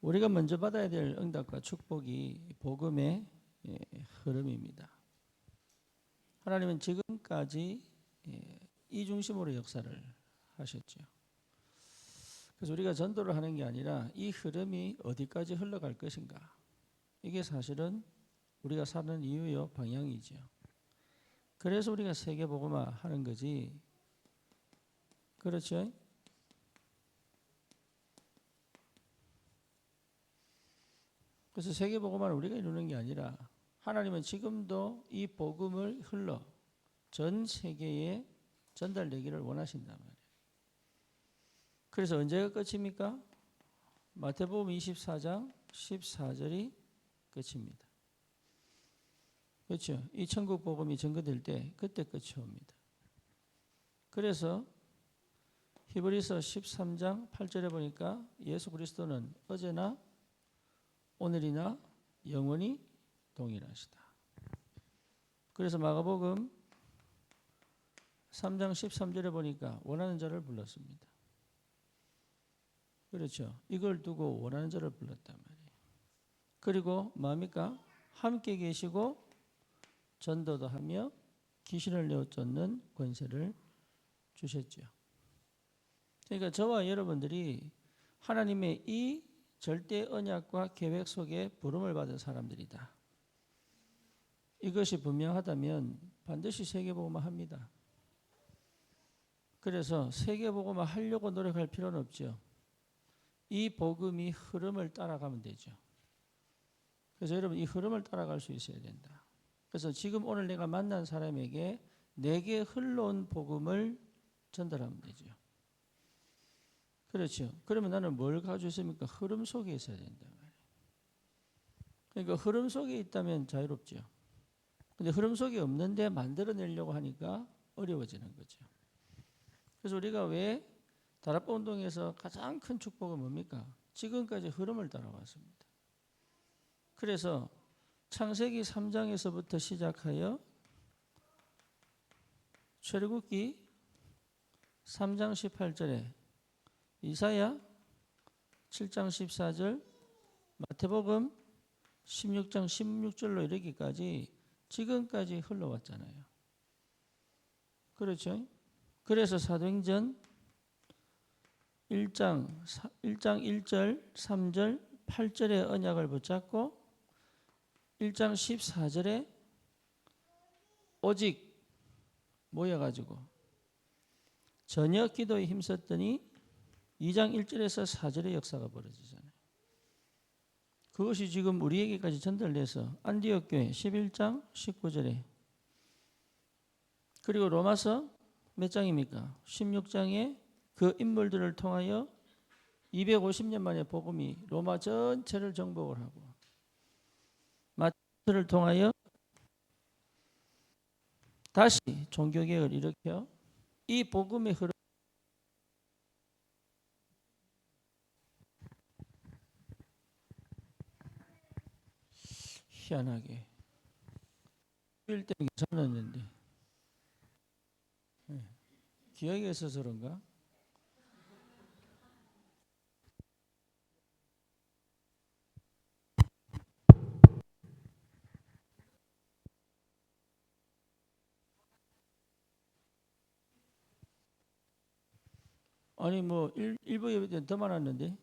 우리가 먼저 받아야 될 응답과 축복이 복음의 흐름입니다. 하나님은 지금까지 이 중심으로 역사를 하셨죠. 그래서 우리가 전도를 하는 게 아니라 이 흐름이 어디까지 흘러갈 것인가, 이게 사실은 우리가 사는 이유요 방향이죠. 그래서 우리가 세계복음화 하는 거지. 그렇죠? 그래서 세계복음화는 우리가 이루는 게 아니라 하나님은 지금도 이 복음을 흘러 전 세계에 전달되기를 원하신단 말이에요. 그래서 언제가 끝입니까? 마태복음 24장 14절이 끝입니다. 그렇죠? 이 천국 복음이 전거될 때 그때 끝이 옵니다. 그래서 히브리서 13장 8절에 보니까 예수 그리스도는 어제나 오늘이나 영원히 동일하시다. 그래서 마가복음 3장 13절에 보니까 원하는 자를 불렀습니다. 그렇죠? 이걸 두고 원하는 자를 불렀단 말이에요. 그리고 뭡니까? 함께 계시고 전도도 하며 귀신을 내어 쫓는 권세를 주셨죠. 그러니까 저와 여러분들이 하나님의 이 절대 언약과 계획 속에 부름을 받은 사람들이다. 이것이 분명하다면 반드시 세계복음화 합니다. 그래서 세계복음화 하려고 노력할 필요는 없죠. 이 복음이 흐름을 따라가면 되죠. 그래서 여러분 이 흐름을 따라갈 수 있어야 된다. 그래서 지금 오늘 내가 만난 사람에게 내게 흘러온 복음을 전달하면 되죠. 그렇죠. 그러면 나는 뭘 가지고 있습니까? 흐름 속에 있어야 된다. 그러니까 흐름 속에 있다면 자유롭죠. 근데 흐름 속에 없는데 만들어내려고 하니까 어려워지는 거죠. 그래서 우리가 왜 다락방 운동에서 가장 큰 축복은 뭡니까? 지금까지 흐름을 따라왔습니다. 그래서 창세기 3장에서부터 시작하여 출애굽기 3장 18절에 이사야 7장 14절, 마태복음 16장 16절로 이르기까지 지금까지 흘러왔잖아요. 그렇죠? 그래서 사도행전 1장 1절, 3절, 8절의 언약을 붙잡고 1장 14절에 오직 모여가지고 저녁 기도에 힘썼더니 2장 1절에서 4절의 역사가 벌어지잖아요. 그것이 지금 우리에게까지 전달돼서 안디옥 교회 11장 19절에, 그리고 로마서 몇 장입니까? 16장에 그 인물들을 통하여 250년 만에 복음이 로마 전체를 정복을 하고, 마태를 통하여 다시 종교개혁을 일으켜 이 복음의 흐름, 희한하게 일 때는 괜찮았는데 기억에 있어서 그런가? 아니 뭐 일부 예배 때는 더 많았는데.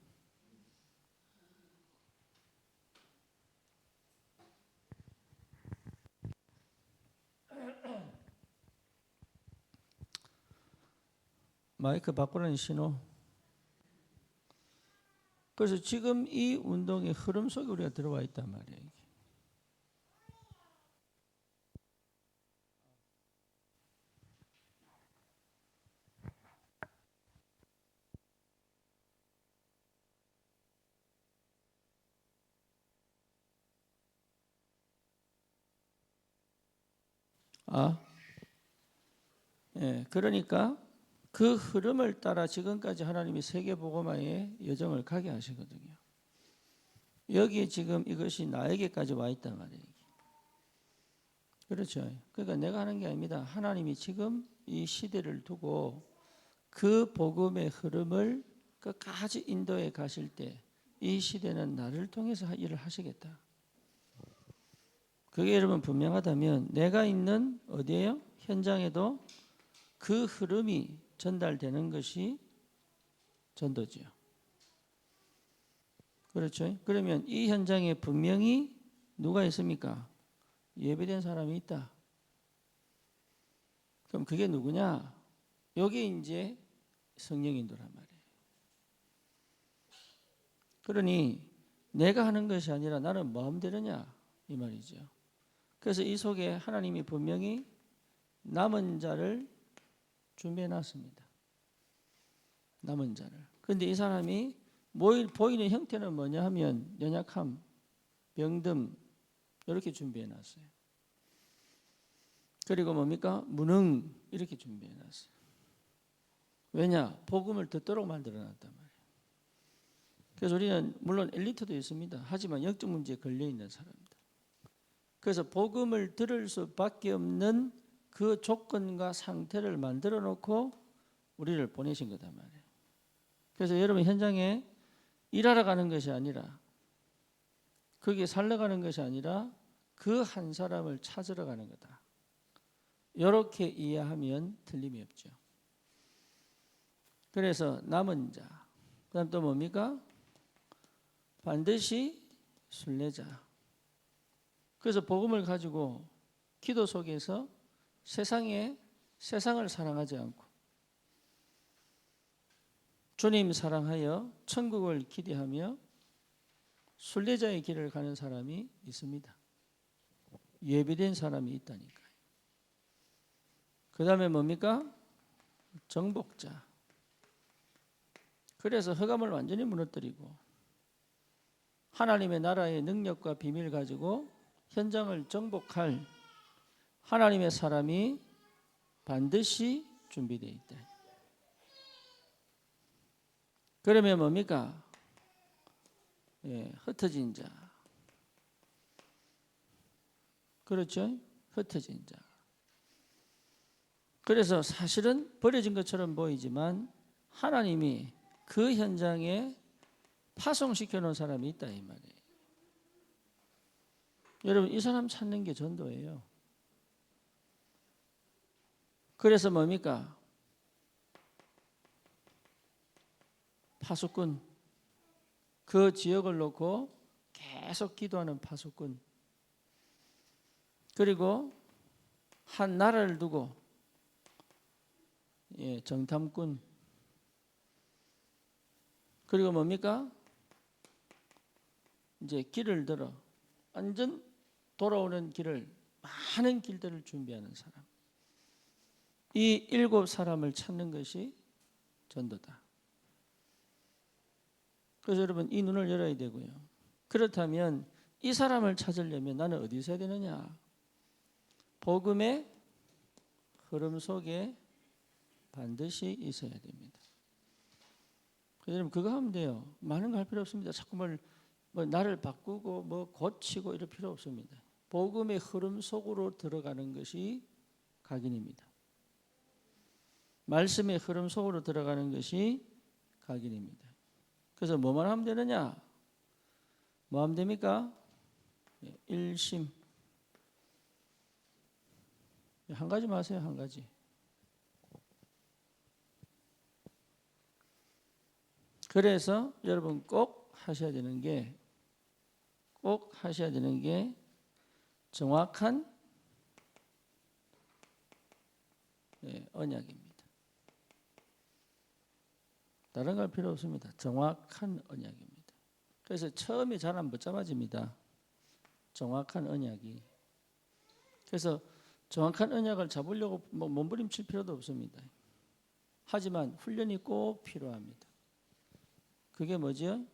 마이크 바꾸라는 신호. 그래서 지금 이 운동의 흐름 속에 우리가 들어와 있단 말이에요. 그러니까 그 흐름을 따라 지금까지 하나님이 세계복음화의 여정을 가게 하시거든요. 여기 지금 이것이 나에게까지 와 있단 말이에요. 그렇죠. 그러니까 내가 하는 게 아닙니다. 하나님이 지금 이 시대를 두고 그 복음의 흐름을 끝까지 인도에 가실 때 이 시대는 나를 통해서 일을 하시겠다. 그게 여러분 분명하다면 내가 있는 어디에요? 현장에도 그 흐름이 전달되는 것이 전도지요. 그렇죠? 그러면 이 현장에 분명히 누가 있습니까? 예배된 사람이 있다. 그럼 그게 누구냐? 여기 이제 성령 인도란 말이에요. 그러니 내가 하는 것이 아니라 나는 마음대로냐 이 말이죠. 그래서 이 속에 하나님이 분명히 남은 자를 준비해 놨습니다. 남은 자를. 그런데 이 사람이 보이는 형태는 뭐냐 하면 연약함, 병듦 이렇게 준비해 놨어요. 그리고 뭡니까? 무능 이렇게 준비해 놨어요. 왜냐? 복음을 듣도록 만들어 놨단 말이에요. 그래서 우리는 물론 엘리트도 있습니다. 하지만 영적 문제에 걸려 있는 사람들. 그래서 복음을 들을 수밖에 없는 그 조건과 상태를 만들어 놓고 우리를 보내신 거단 말이에요. 그래서 여러분 현장에 일하러 가는 것이 아니라 거기에 살러 가는 것이 아니라 그 한 사람을 찾으러 가는 거다. 이렇게 이해하면 틀림이 없죠. 그래서 남은 자, 그 다음 또 뭡니까? 반드시 순례자. 그래서 복음을 가지고 기도 속에서 세상을 사랑하지 않고 주님 사랑하여 천국을 기대하며 순례자의 길을 가는 사람이 있습니다. 예비된 사람이 있다니까요. 그 다음에 뭡니까? 정복자. 그래서 흑암을 완전히 무너뜨리고 하나님의 나라의 능력과 비밀 가지고 현장을 정복할 하나님의 사람이 반드시 준비되어 있다. 그러면 뭡니까? 흩어진 자. 그렇죠? 흩어진 자. 그래서 사실은 버려진 것처럼 보이지만 하나님이 그 현장에 파송시켜 놓은 사람이 있다 이 말이에요. 여러분 이 사람 찾는 게 전도예요. 그래서 뭡니까? 파수꾼. 그 지역을 놓고 계속 기도하는 파수꾼. 그리고 한 나라를 두고 정탐꾼. 그리고 뭡니까? 이제 길을 들어 완전 돌아오는 길을 많은 길들을 준비하는 사람. 이 7 사람을 찾는 것이 전도다. 그래서 여러분 이 눈을 열어야 되고요. 그렇다면 이 사람을 찾으려면 나는 어디 있어야 되느냐? 복음의 흐름 속에 반드시 있어야 됩니다. 그래서 여러분 그거 하면 돼요. 많은 거 할 필요 없습니다. 자꾸 뭐 나를 바꾸고 뭐 고치고 이럴 필요 없습니다. 복음의 흐름 속으로 들어가는 것이 각인입니다. 말씀의 흐름 속으로 들어가는 것이 각인입니다. 그래서 뭐만 하면 되느냐? 뭐 하면 됩니까? 일심. 한 가지만 하세요. 한 가지. 그래서 여러분 꼭 하셔야 되는 게 정확한 언약입니다. 다른 걸 필요 없습니다. 정확한 언약입니다. 그래서 처음에 잘 안 붙잡아집니다. 정확한 언약이. 그래서 정확한 언약을 잡으려고 몸부림칠 필요도 없습니다. 하지만 훈련이 꼭 필요합니다. 그게 뭐죠?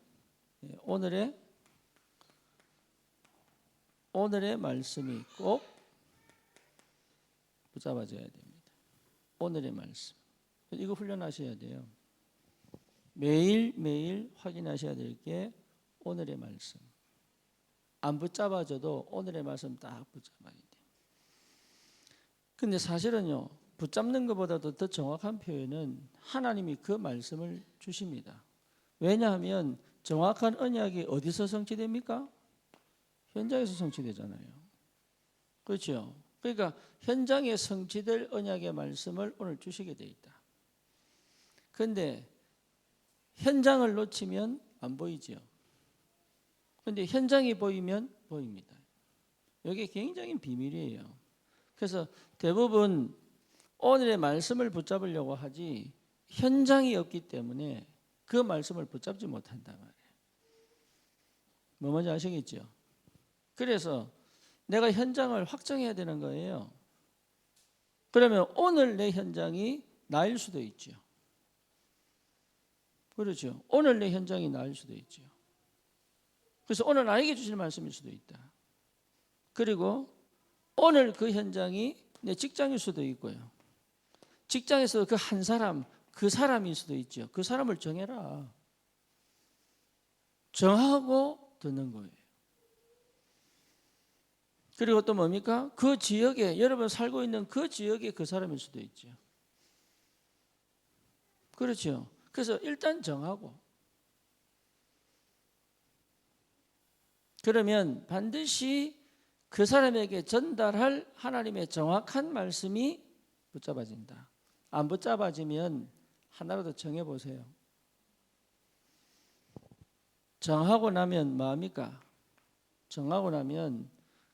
오늘의 말씀이 꼭 붙잡아져야 됩니다. 오늘의 말씀. 이거 훈련하셔야 돼요. 매일 확인하셔야 될 게 오늘의 말씀. 안 붙잡아져도 오늘의 말씀 딱 붙잡아야 돼요. 근데 사실은요, 붙잡는 것보다도 더 정확한 표현은 하나님이 그 말씀을 주십니다. 왜냐하면 정확한 언약이 어디서 성취됩니까? 현장에서 성취되잖아요. 그렇죠? 그러니까 현장에 성취될 언약의 말씀을 오늘 주시게 돼 있다. 그런데 현장을 놓치면 안 보이죠. 그런데 현장이 보이면 보입니다. 이게 굉장히 비밀이에요. 그래서 대부분 오늘의 말씀을 붙잡으려고 하지 현장이 없기 때문에 그 말씀을 붙잡지 못한단 말이에요. 뭐 뭔지 아시겠죠? 그래서 내가 현장을 확정해야 되는 거예요. 그러면 오늘 내 현장이 나일 수도 있죠. 그렇죠. 오늘 내 현장이 나일 수도 있죠. 그래서 오늘 나에게 주실 말씀일 수도 있다. 그리고 오늘 그 현장이 내 직장일 수도 있고요. 직장에서 그 한 사람, 그 사람일 수도 있죠. 그 사람을 정해라. 정하고 듣는 거예요. 그리고 또 뭡니까? 그 지역에, 여러분 살고 있는 그 지역에 그 사람일 수도 있죠. 그렇죠. 그래서 일단 정하고, 그러면 반드시 그 사람에게 전달할 하나님의 정확한 말씀이 붙잡아진다. 안 붙잡아지면 하나라도 정해보세요. 정하고 나면 뭐합니까? 정하고 나면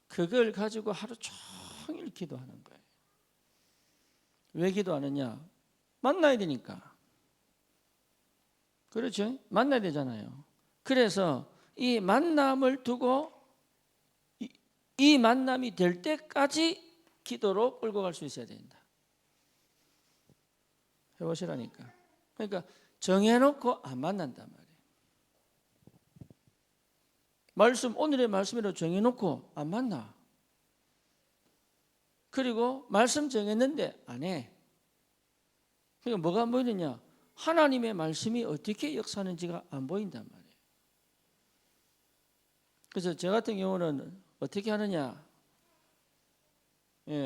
그걸 가지고 하루 종일 기도하는 거예요. 왜 기도하느냐? 만나야 되니까. 그렇죠? 만나야 되잖아요. 그래서 이 만남을 두고 이 만남이 될 때까지 기도로 끌고 갈 수 있어야 된다. 해보시라니까. 그러니까 정해놓고 안 만난단 말이에요. 오늘의 말씀으로 정해놓고 안 만나. 그리고 말씀 정했는데 안 해. 그러니까 뭐가 안 보이느냐? 하나님의 말씀이 어떻게 역사하는지가 안 보인단 말이에요. 그래서 저 같은 경우는 어떻게 하느냐?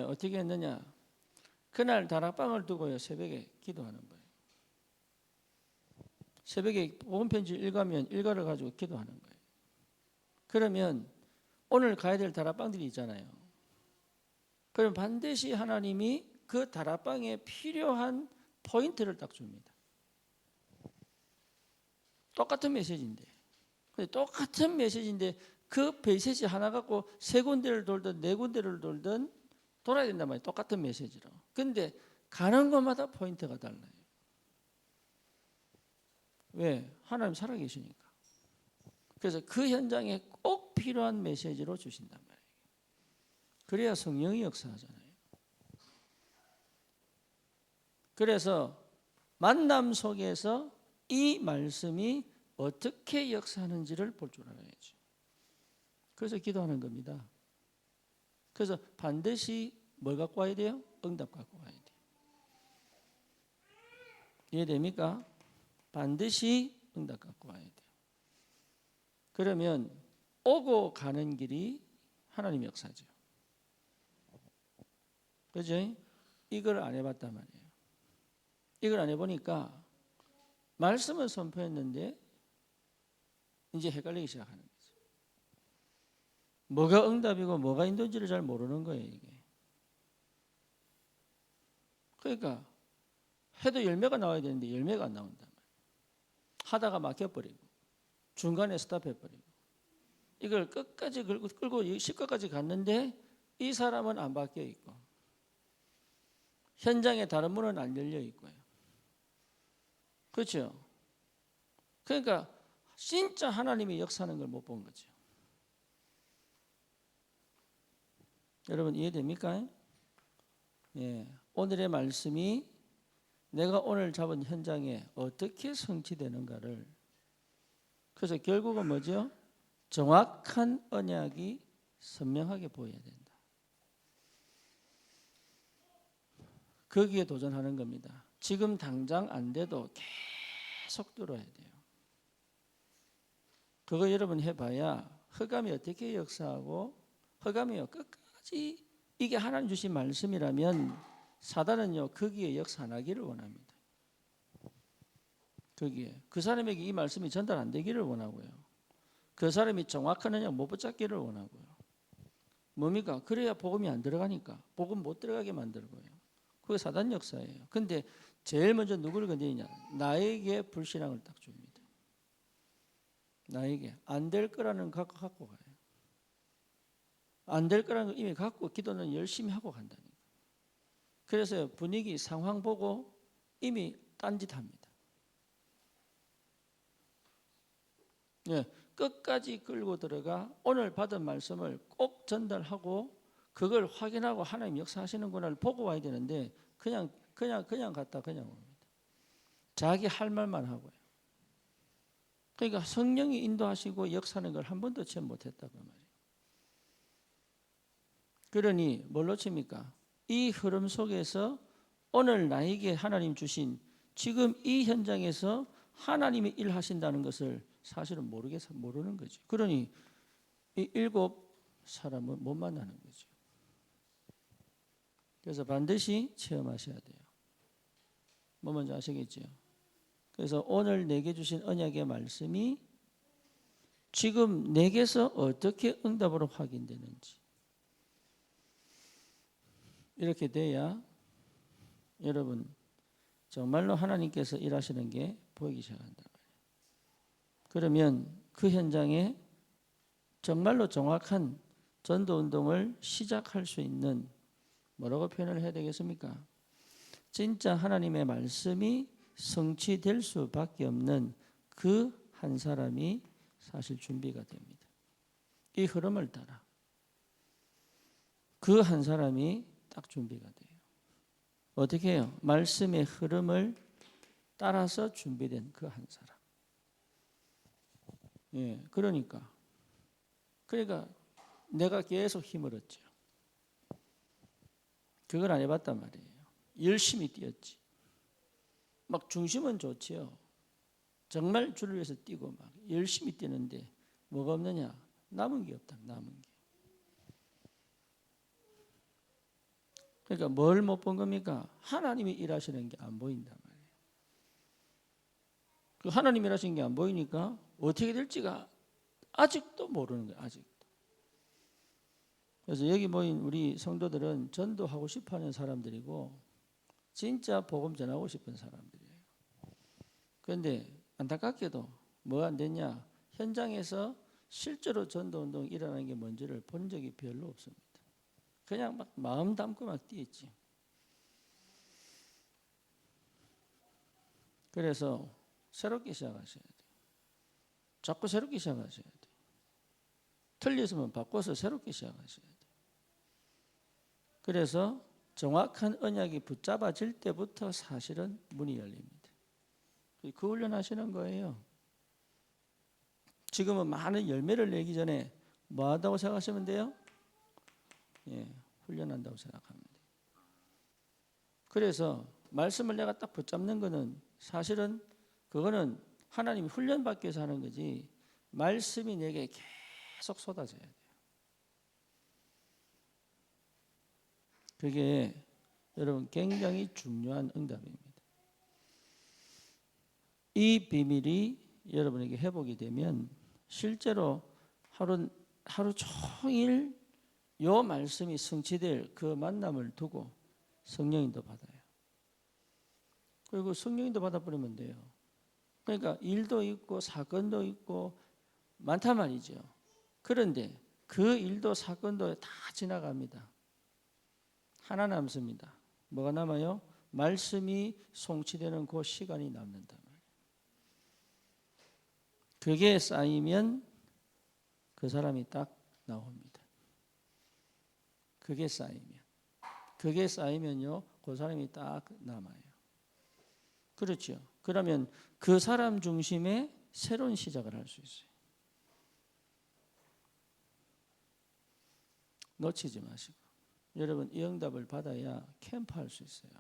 어떻게 했느냐? 그날 다락방을 두고요, 새벽에 기도하는 거예요. 새벽에 복음편지 읽으면 일가를 가지고 기도하는 거예요. 그러면 오늘 가야 될 다락방들이 있잖아요. 그럼 반드시 하나님이 그 다락방에 필요한 포인트를 딱 줍니다. 똑같은 메시지인데. 똑같은 메시지인데 그 메시지 하나 갖고 세 군데를 돌든 네 군데를 돌든 돌아야 된단 말이에요. 똑같은 메시지로. 근데 가는 곳마다 포인트가 달라요. 왜? 하나님 살아계시니까. 그래서 그 현장에 꼭 필요한 메시지로 주신단 말이에요. 그래야 성령이 역사하잖아요. 그래서 만남 속에서 이 말씀이 어떻게 역사하는지를 볼 줄 알아야죠. 그래서 기도하는 겁니다. 그래서 반드시 뭘 갖고 와야 돼요? 응답 갖고 와야 돼요. 이해됩니까? 반드시 응답 갖고 와야 돼요. 그러면 오고 가는 길이 하나님의 역사죠. 그죠? 이걸 안 해봤단 말이에요. 이걸 안 해보니까 말씀을 선포했는데 이제 헷갈리기 시작하는 거죠. 뭐가 응답이고 뭐가 인도인지를 잘 모르는 거예요, 이게. 그러니까 해도 열매가 나와야 되는데 열매가 안 나온단 말이에요. 하다가 막혀버리고 중간에 스탑해버리고 이걸 끝까지 끌고 10까지 갔는데 이 사람은 안 바뀌어 있고 현장에 다른 문은 안 열려 있고요. 그렇죠? 그러니까 진짜 하나님이 역사하는 걸 못 본 거죠. 여러분 이해됩니까? 예, 오늘의 말씀이 내가 오늘 잡은 현장에 어떻게 성취되는가를, 그래서 결국은 뭐죠? 정확한 언약이 선명하게 보여야 된다. 거기에 도전하는 겁니다. 지금 당장 안 돼도 계속 들어야 돼요. 그거 여러분 해봐야 흑암이 어떻게 역사하고, 흑암이요 끝까지 이게 하나님 주신 말씀이라면 사단은요 거기에 역사 안 하기를 원합니다. 거기에 그 사람에게 이 말씀이 전달 안 되기를 원하고요. 그 사람이 정확한 언약 못 붙잡기를 원하고요. 뭡니까? 그래야 복음이 안 들어가니까 복음 못 들어가게 만들고요. 그게 사단 역사예요. 근데 제일 먼저 누구를 건드리냐? 나에게 불신앙을 딱 줍니다. 나에게 안 될 거라는 거 갖고 가요. 안 될 거라는 걸 이미 갖고 기도는 열심히 하고 간다니까. 그래서 분위기 상황 보고 이미 딴짓합니다. 예, 끝까지 끌고 들어가 오늘 받은 말씀을 꼭 전달하고 그걸 확인하고 하나님 역사하시는구나를 보고 와야 되는데 그냥 갔다 그냥 옵니다. 자기 할 말만 하고요. 그러니까 성령이 인도하시고 역사하는 걸 한 번도 체험 못했다고 말이에요. 그러니 뭘 놓칩니까? 이 흐름 속에서 오늘 나에게 하나님 주신 지금 이 현장에서 하나님이 일하신다는 것을 사실은 모르는 거죠. 그러니 이 7 사람은 못 만나는 거죠. 그래서 반드시 체험하셔야 돼요. 뭐 먼저 아시겠죠? 그래서 오늘 내게 주신 언약의 말씀이 지금 내게서 어떻게 응답으로 확인되는지 이렇게 돼야 여러분 정말로 하나님께서 일하시는 게 보이기 시작한다. 그러면 그 현장에 정말로 정확한 전도운동을 시작할 수 있는 뭐라고 표현을 해야 되겠습니까? 진짜 하나님의 말씀이 성취될 수밖에 없는 그 한 사람이 사실 준비가 됩니다. 이 흐름을 따라 그 한 사람이 딱 준비가 돼요. 어떻게 해요? 말씀의 흐름을 따라서 준비된 그 한 사람. 예, 그러니까 내가 계속 힘을 얻죠. 그걸 안 해봤단 말이에요. 열심히 뛰었지. 막 중심은 좋지요. 정말 주를 위해서 뛰고 막 열심히 뛰는데 뭐가 없느냐? 남은 게 없다. 남은 게. 그러니까 뭘 못 본 겁니까? 하나님이 일하시는 게 안 보인단 말이에요. 그 하나님이 일하시는 게 안 보이니까 어떻게 될지가 아직도 모르는 거예요. 아직도. 그래서 여기 모인 우리 성도들은 전도하고 싶어하는 사람들이고 진짜 복음 전하고 싶은 사람들이에요. 그런데 안타깝게도 뭐가 안 됐냐? 현장에서 실제로 전도운동이 일어나는 게 뭔지를 본 적이 별로 없습니다. 그냥 막 마음 담고 막 뛰었지. 그래서 새롭게 시작하셔야 돼요. 자꾸 새롭게 시작하셔야 돼요. 틀렸으면 바꿔서 새롭게 시작하셔야 돼요. 그래서 정확한 언약이 붙잡아질 때부터 사실은 문이 열립니다. 그 훈련하시는 거예요. 지금은 많은 열매를 내기 전에 뭐 한다고 생각하시면 돼요? 예, 훈련한다고 생각하면 돼요. 그래서 말씀을 내가 딱 붙잡는 거는 사실은 그거는 하나님이 훈련받기 위해서 하는 거지 말씀이 내게 계속 쏟아져야 돼요. 그게 여러분 굉장히 중요한 응답입니다. 이 비밀이 여러분에게 회복이 되면 실제로 하루 종일 요 말씀이 성취될 그 만남을 두고 성령인도 받아요. 그리고 성령인도 받아버리면 돼요. 그러니까 일도 있고 사건도 있고 많단 말이죠. 그런데 그 일도 사건도 다 지나갑니다. 하나 남습니다. 뭐가 남아요? 말씀이 성취되는 그 시간이 남는단 말이에요. 그게 쌓이면 그 사람이 딱 나옵니다. 그게 쌓이면요 그 사람이 딱 남아요. 그렇죠. 그러면 그 사람 중심의 새로운 시작을 할 수 있어요. 놓치지 마시고 여러분 이 응답을 받아야 캠프할 수 있어요.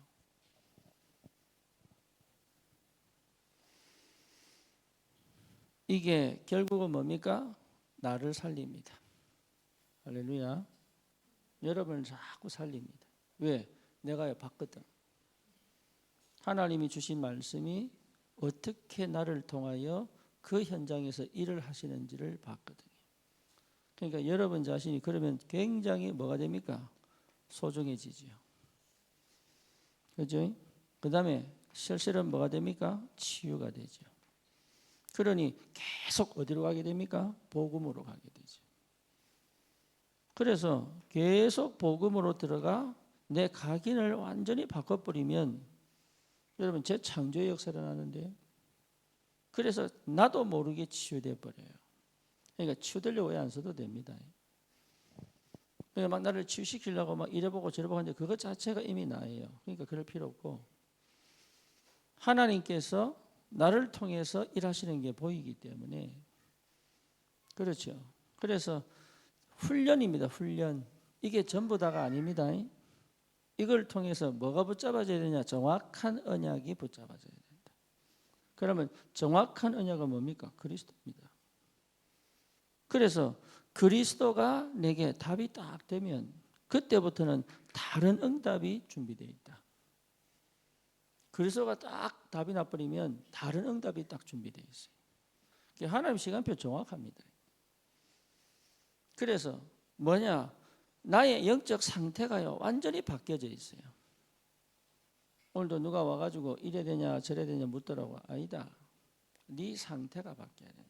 이게 결국은 뭡니까? 나를 살립니다. 할렐루야. 여러분을 자꾸 살립니다. 왜? 내가 봤거든. 하나님이 주신 말씀이 어떻게 나를 통하여 그 현장에서 일을 하시는지를 봤거든요. 그러니까 여러분 자신이 그러면 굉장히 뭐가 됩니까? 소중해지지요. 그죠? 그 다음에 실실은 뭐가 됩니까? 치유가 되죠. 그러니 계속 어디로 가게 됩니까? 복음으로 가게 되죠. 그래서 계속 복음으로 들어가 내 각인을 완전히 바꿔버리면 여러분 재창조의 역사를 하는데요. 그래서 나도 모르게 치유돼 버려요. 그러니까 치유되려고 왜 안 써도 됩니다. 그러니까 막 나를 치유시키려고 막 이래보고 저래보고 하는데 그것 자체가 이미 나예요. 그러니까 그럴 필요 없고 하나님께서 나를 통해서 일하시는 게 보이기 때문에 그렇죠. 그래서 훈련입니다. 훈련. 이게 전부 다가 아닙니다. 이걸 통해서 뭐가 붙잡아져야 되냐? 정확한 언약이 붙잡아져야 된다. 그러면 정확한 언약은 뭡니까? 그리스도입니다. 그래서 그리스도가 내게 답이 딱 되면 그때부터는 다른 응답이 준비되어 있다. 그리스도가 딱 답이 나버리면 다른 응답이 딱 준비되어 있어요. 하나님 시간표 정확합니다. 그래서 뭐냐? 나의 영적 상태가요 완전히 바뀌어져 있어요. 오늘도 누가 와가지고 이래 되냐 저래 되냐 묻더라고. 아니다. 네 상태가 바뀌어야 된다.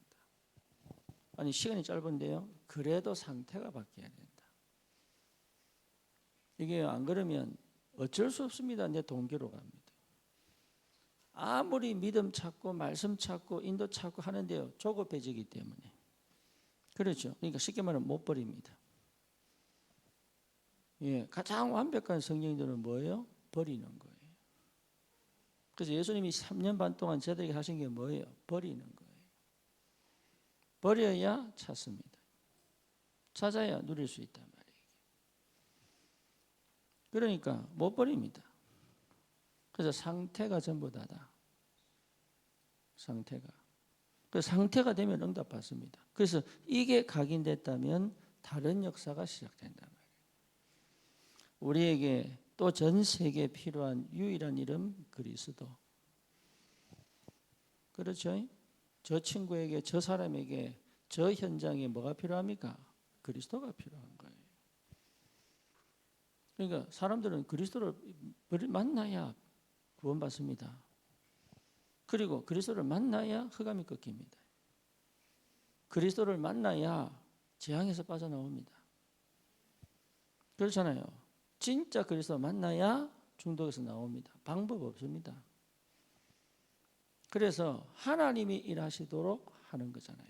아니 시간이 짧은데요. 그래도 상태가 바뀌어야 된다. 이게 안 그러면 어쩔 수 없습니다. 내 동기로 갑니다. 아무리 믿음 찾고 말씀 찾고 인도 찾고 하는데요. 조급해지기 때문에. 그렇죠. 그러니까 쉽게 말하면 못 버립니다. 예, 가장 완벽한 성령들은 뭐예요? 버리는 거예요. 그래서 예수님이 3년 반 동안 저들에게 하신 게 뭐예요? 버리는 거예요. 버려야 찾습니다. 찾아야 누릴 수 있단 말이에요. 그러니까 못 버립니다. 그래서 상태가 전부 다다. 상태가. 그 상태가 되면 응답 받습니다. 그래서 이게 각인됐다면 다른 역사가 시작된단 말이에요. 우리에게 또 전 세계에 필요한 유일한 이름 그리스도. 그렇죠? 저 친구에게, 저 사람에게, 저 현장에 뭐가 필요합니까? 그리스도가 필요한 거예요. 그러니까 사람들은 그리스도를 만나야 구원받습니다. 그리고 그리스도를 만나야 흑암이 꺾입니다. 그리스도를 만나야 재앙에서 빠져나옵니다. 그렇잖아요. 진짜 그리스도 만나야 중독에서 나옵니다. 방법 없습니다. 그래서 하나님이 일하시도록 하는 거잖아요.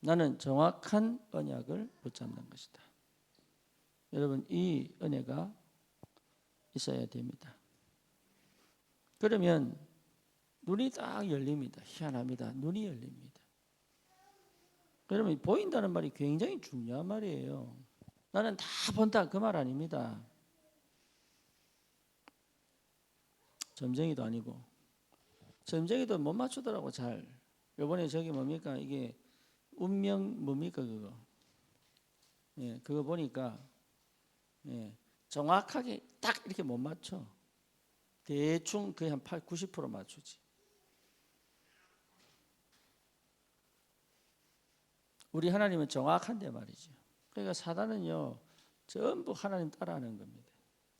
나는 정확한 언약을 붙잡는 것이다. 여러분 이 은혜가 있어야 됩니다. 그러면 눈이 딱 열립니다. 희한합니다. 눈이 열립니다. 그러면 보인다는 말이 굉장히 중요한 말이에요. 나는 다 본다 그 말 아닙니다. 점쟁이도 아니고 점쟁이도 못 맞추더라고 잘. 요번에 저기 뭡니까 이게 운명 뭡니까 그거. 예, 그거 보니까 예, 정확하게 딱 이렇게 못 맞춰. 대충 거의 한 90% 맞추지. 우리 하나님은 정확한데 말이죠. 그러니까 사단은요 전부 하나님 따라하는 겁니다.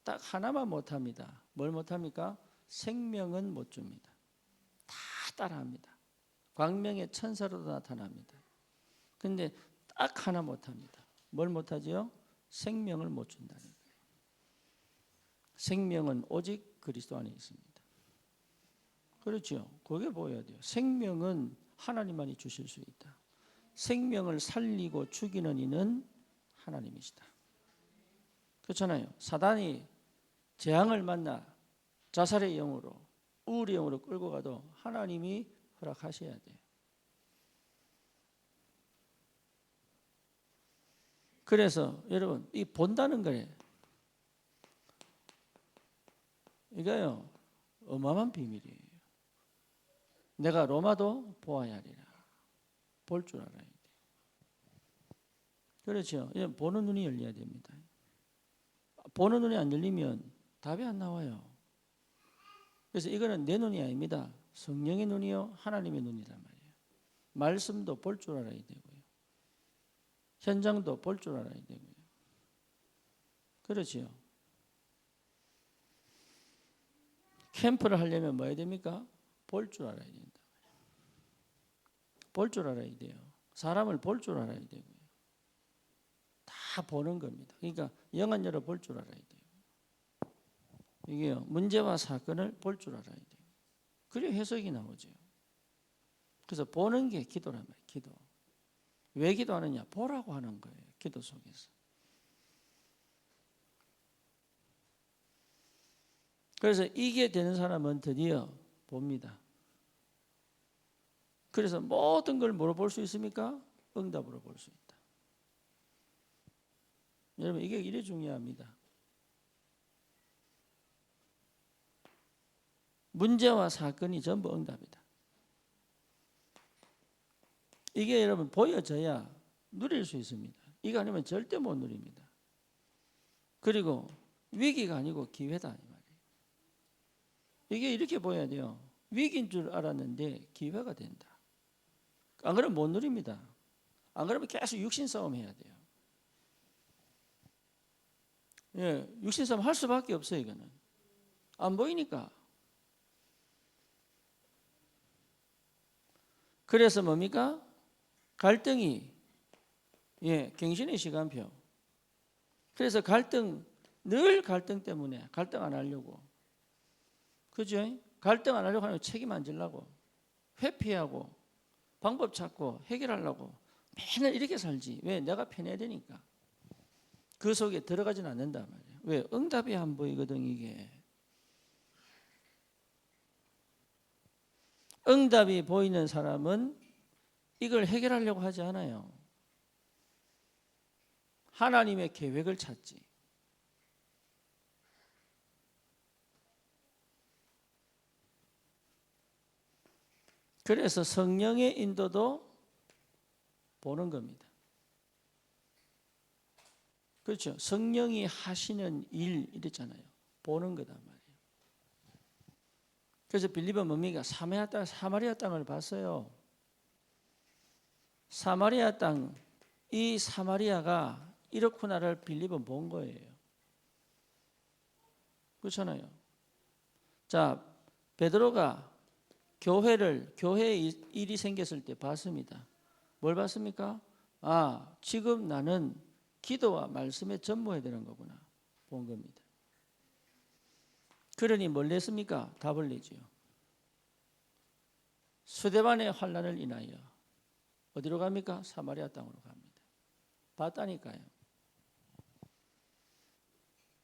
딱 하나만 못합니다. 뭘 못합니까? 생명은 못 줍니다. 다 따라합니다. 광명의 천사로도 나타납니다. 근데 딱 하나 못합니다. 뭘 못하지요? 생명을 못 준다는 거예요. 생명은 오직 그리스도 안에 있습니다. 그렇죠. 그게 보여야 돼요. 생명은 하나님만이 주실 수 있다. 생명을 살리고 죽이는 이는 하나님이시다. 그렇잖아요. 사단이 재앙을 만나 자살의 영으로 우울의 영으로 끌고 가도 하나님이 허락하셔야 돼요. 그래서 여러분 이 본다는 거예요. 이거요 어마어마한 비밀이에요. 내가 로마도 보아야 하리라. 볼 줄 알아야 돼요. 그렇죠. 보는 눈이 열려야 됩니다. 보는 눈이 안 열리면 답이 안 나와요. 그래서 이거는 내 눈이 아닙니다. 성령의 눈이요 하나님의 눈이란 말이에요. 말씀도 볼 줄 알아야 되고요. 현장도 볼 줄 알아야 되고요. 그렇지요. 캠프를 하려면 뭐 해야 됩니까? 볼 줄 알아야 된다. 볼 줄 알아야 돼요. 사람을 볼 줄 알아야 되고요. 다 보는 겁니다. 그러니까 영안 열어 볼 줄 알아야 돼요. 이게요. 문제와 사건을 볼 줄 알아야 돼요. 그래야 해석이 나오죠. 그래서 보는 게 기도란 말이에요. 기도. 왜 기도하느냐? 보라고 하는 거예요. 기도 속에서. 그래서 이게 되는 사람은 드디어 봅니다. 그래서 모든 걸 뭐로 볼 수 있습니까? 응답으로 볼 수 있다. 여러분 이게 이래 중요합니다. 문제와 사건이 전부 응답이다. 이게 여러분 보여져야 누릴 수 있습니다. 이거 아니면 절대 못 누립니다. 그리고 위기가 아니고 기회다 이 말이에요. 이게 이렇게 보여야 돼요. 위기인 줄 알았는데 기회가 된다. 안 그러면 못 누립니다. 안 그러면 계속 육신 싸움 해야 돼요. 예, 육신 싸움 할 수밖에 없어요. 이거는 안 보이니까. 그래서 뭡니까? 갈등이 갱신의 시간표. 그래서 늘 갈등 때문에 갈등 안 하려고. 그죠? 갈등 안 하려고 하면 책임 안 지려고. 회피하고 방법 찾고 해결하려고 맨날 이렇게 살지. 왜? 내가 편해야 되니까. 그 속에 들어가진 않는단 말이에요. 왜? 응답이 안 보이거든 이게. 응답이 보이는 사람은 이걸 해결하려고 하지 않아요. 하나님의 계획을 찾지. 그래서 성령의 인도도 보는 겁니다. 그렇죠. 성령이 하시는 일 이랬잖아요. 보는 거단 말이에요. 그래서 빌립은 뭡니까? 사마리아 땅을 봤어요. 사마리아 땅, 이 사마리아가 이렇구나를 빌립은 본 거예요. 그렇잖아요. 자, 베드로가 교회에 일이 생겼을 때 봤습니다. 뭘 봤습니까? 아, 지금 나는 기도와 말씀에 전무해야 되는 거구나. 본 겁니다. 그러니 뭘 냈습니까? 답을 내지요. 스데반의 환난을 인하여 어디로 갑니까? 사마리아 땅으로 갑니다. 봤다니까요.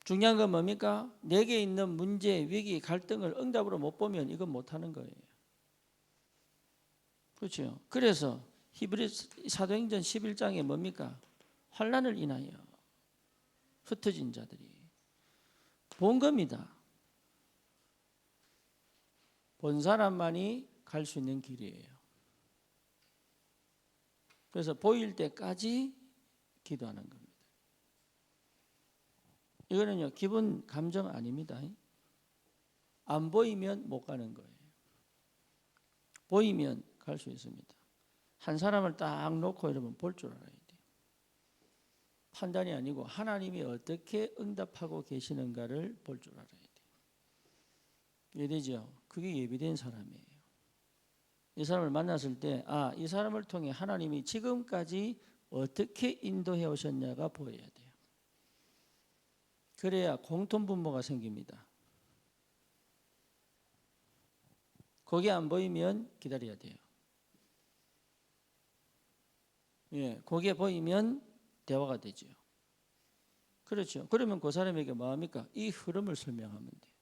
중요한 건 뭡니까? 내게 있는 문제, 위기, 갈등을 응답으로 못 보면 이건 못하는 거예요. 그렇죠. 그래서 사도행전 11장에 뭡니까? 환난을 인하여 흩어진 자들이 본 겁니다. 본 사람만이 갈 수 있는 길이에요. 그래서 보일 때까지 기도하는 겁니다. 이거는요, 기분 감정 아닙니다. 안 보이면 못 가는 거예요. 보이면 갈 수 있습니다. 한 사람을 딱 놓고 여러분 볼 줄 알아야 돼요. 판단이 아니고 하나님이 어떻게 응답하고 계시는가를 볼 줄 알아야 돼요. 이해되죠? 그게 예비된 사람이에요. 이 사람을 만났을 때, 아, 이 사람을 통해 하나님이 지금까지 어떻게 인도해 오셨냐가 보여야 돼요. 그래야 공통분모가 생깁니다. 거기 안 보이면 기다려야 돼요. 예, 거기에 보이면 대화가 되죠. 그렇죠. 그러면 그 사람에게 뭐 합니까? 이 흐름을 설명하면 돼요.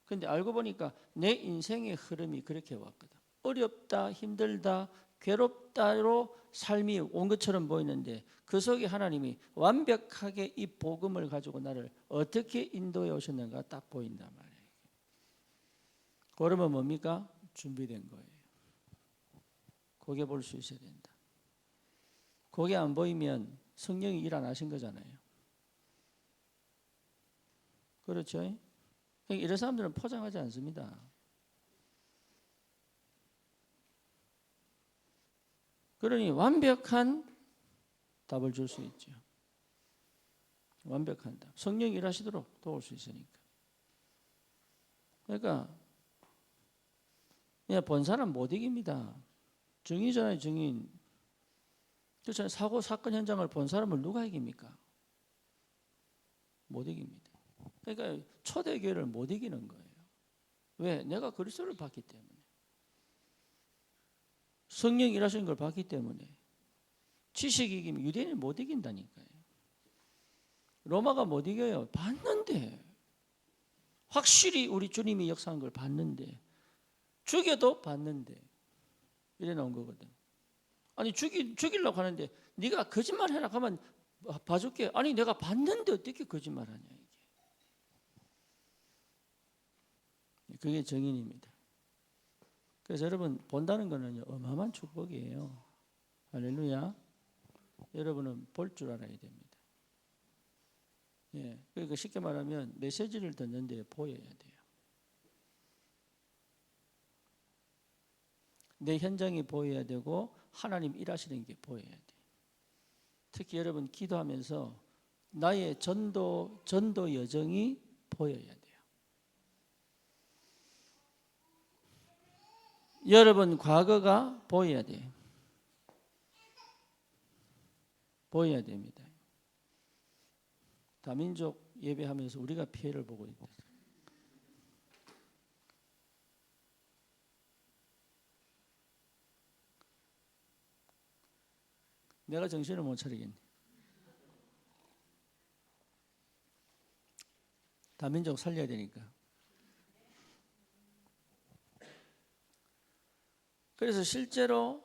근데 알고 보니까 내 인생의 흐름이 그렇게 왔거든. 어렵다, 힘들다, 괴롭다로 삶이 온 것처럼 보이는데 그 속에 하나님이 완벽하게 이 복음을 가지고 나를 어떻게 인도해 오셨는가 딱 보인단 말이에요. 그러면 뭡니까? 준비된 거예요. 거기에 볼 수 있어야 된다. 거기 안 보이면 성령이 일 안 하신 거잖아요. 그렇죠? 이런 사람들은 포장하지 않습니다. 그러니 완벽한 답을 줄 수 있죠. 완벽한 답. 성령이 일하시도록 도울 수 있으니까. 그러니까 그냥 본 사람 못 이깁니다. 증인이잖아요, 증인. 그렇잖아요. 사고 사건 현장을 본 사람을 누가 이깁니까? 못 이깁니다. 그러니까 초대교회를 못 이기는 거예요. 왜? 내가 그리스도를 봤기 때문에. 성령이 일하시는 걸 봤기 때문에. 지식이 이기면 유대인을 못 이긴다니까요. 로마가 못 이겨요. 봤는데. 확실히 우리 주님이 역사한 걸 봤는데. 죽여도 봤는데. 이래 나온 거거든. 아니 죽이려고 하는데 네가 거짓말해라 하면 봐줄게. 아니 내가 봤는데 어떻게 거짓말하냐 이게. 그게 정인입니다. 그래서 여러분 본다는 거는 어마어마한 축복이에요. 할렐루야. 여러분은 볼 줄 알아야 됩니다. 예, 그러니까 쉽게 말하면 메시지를 듣는데 보여야 돼요. 내 현장이 보여야 되고 하나님 일하시는 게 보여야 돼. 특히 여러분 기도하면서 나의 전도 여정이 보여야 돼요. 여러분 과거가 보여야 돼요. 보여야 됩니다. 다민족 예배하면서 우리가 피해를 보고 있다. 내가 정신을 못 차리겠네. 다민족 살려야 되니까. 그래서 실제로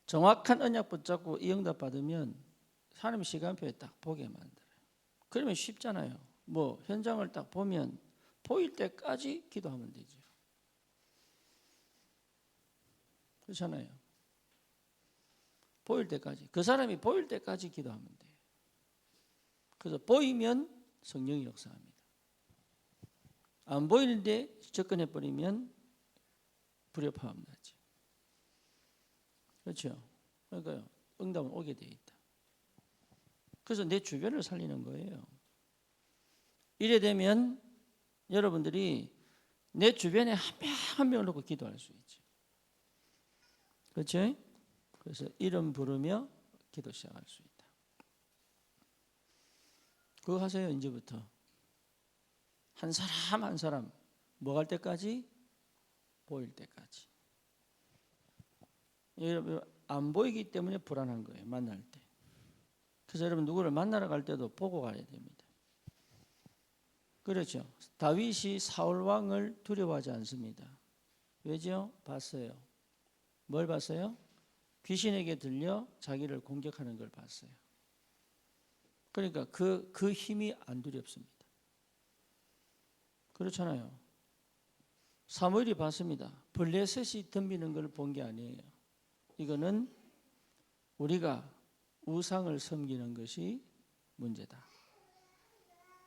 정확한 언약 붙잡고 이 응답 받으면 하나님 시간표에 딱 보게 만들어요. 그러면 쉽잖아요. 뭐 현장을 딱 보면 보일 때까지 기도하면 되죠. 그렇잖아요. 보일 때까지. 그 사람이 보일 때까지 기도하면 돼요. 그래서 보이면 성령이 역사합니다. 안 보이는데 접근해버리면 불협화음 나죠. 그렇죠. 그러니까 응답은 오게 돼 있다. 그래서 내 주변을 살리는 거예요. 이래 되면 여러분들이 내 주변에 한 명 한 명을 놓고 기도할 수 있죠. 그렇죠? 그래서 이름 부르며 기도 시작할 수 있다. 그거 하세요. 이제부터. 한 사람 한 사람 뭐 할 때까지? 보일 때까지. 여러분 안 보이기 때문에 불안한 거예요. 만날 때. 그래서 여러분 누구를 만나러 갈 때도 보고 가야 됩니다. 그렇죠. 다윗이 사울 왕을 두려워하지 않습니다. 왜죠? 봤어요. 뭘 봤어요? 귀신에게 들려 자기를 공격하는 걸 봤어요. 그러니까 그 힘이 안 두렵습니다. 그렇잖아요. 사무엘이 봤습니다. 블레셋이 덤비는 걸 본 게 아니에요. 이거는 우리가 우상을 섬기는 것이 문제다.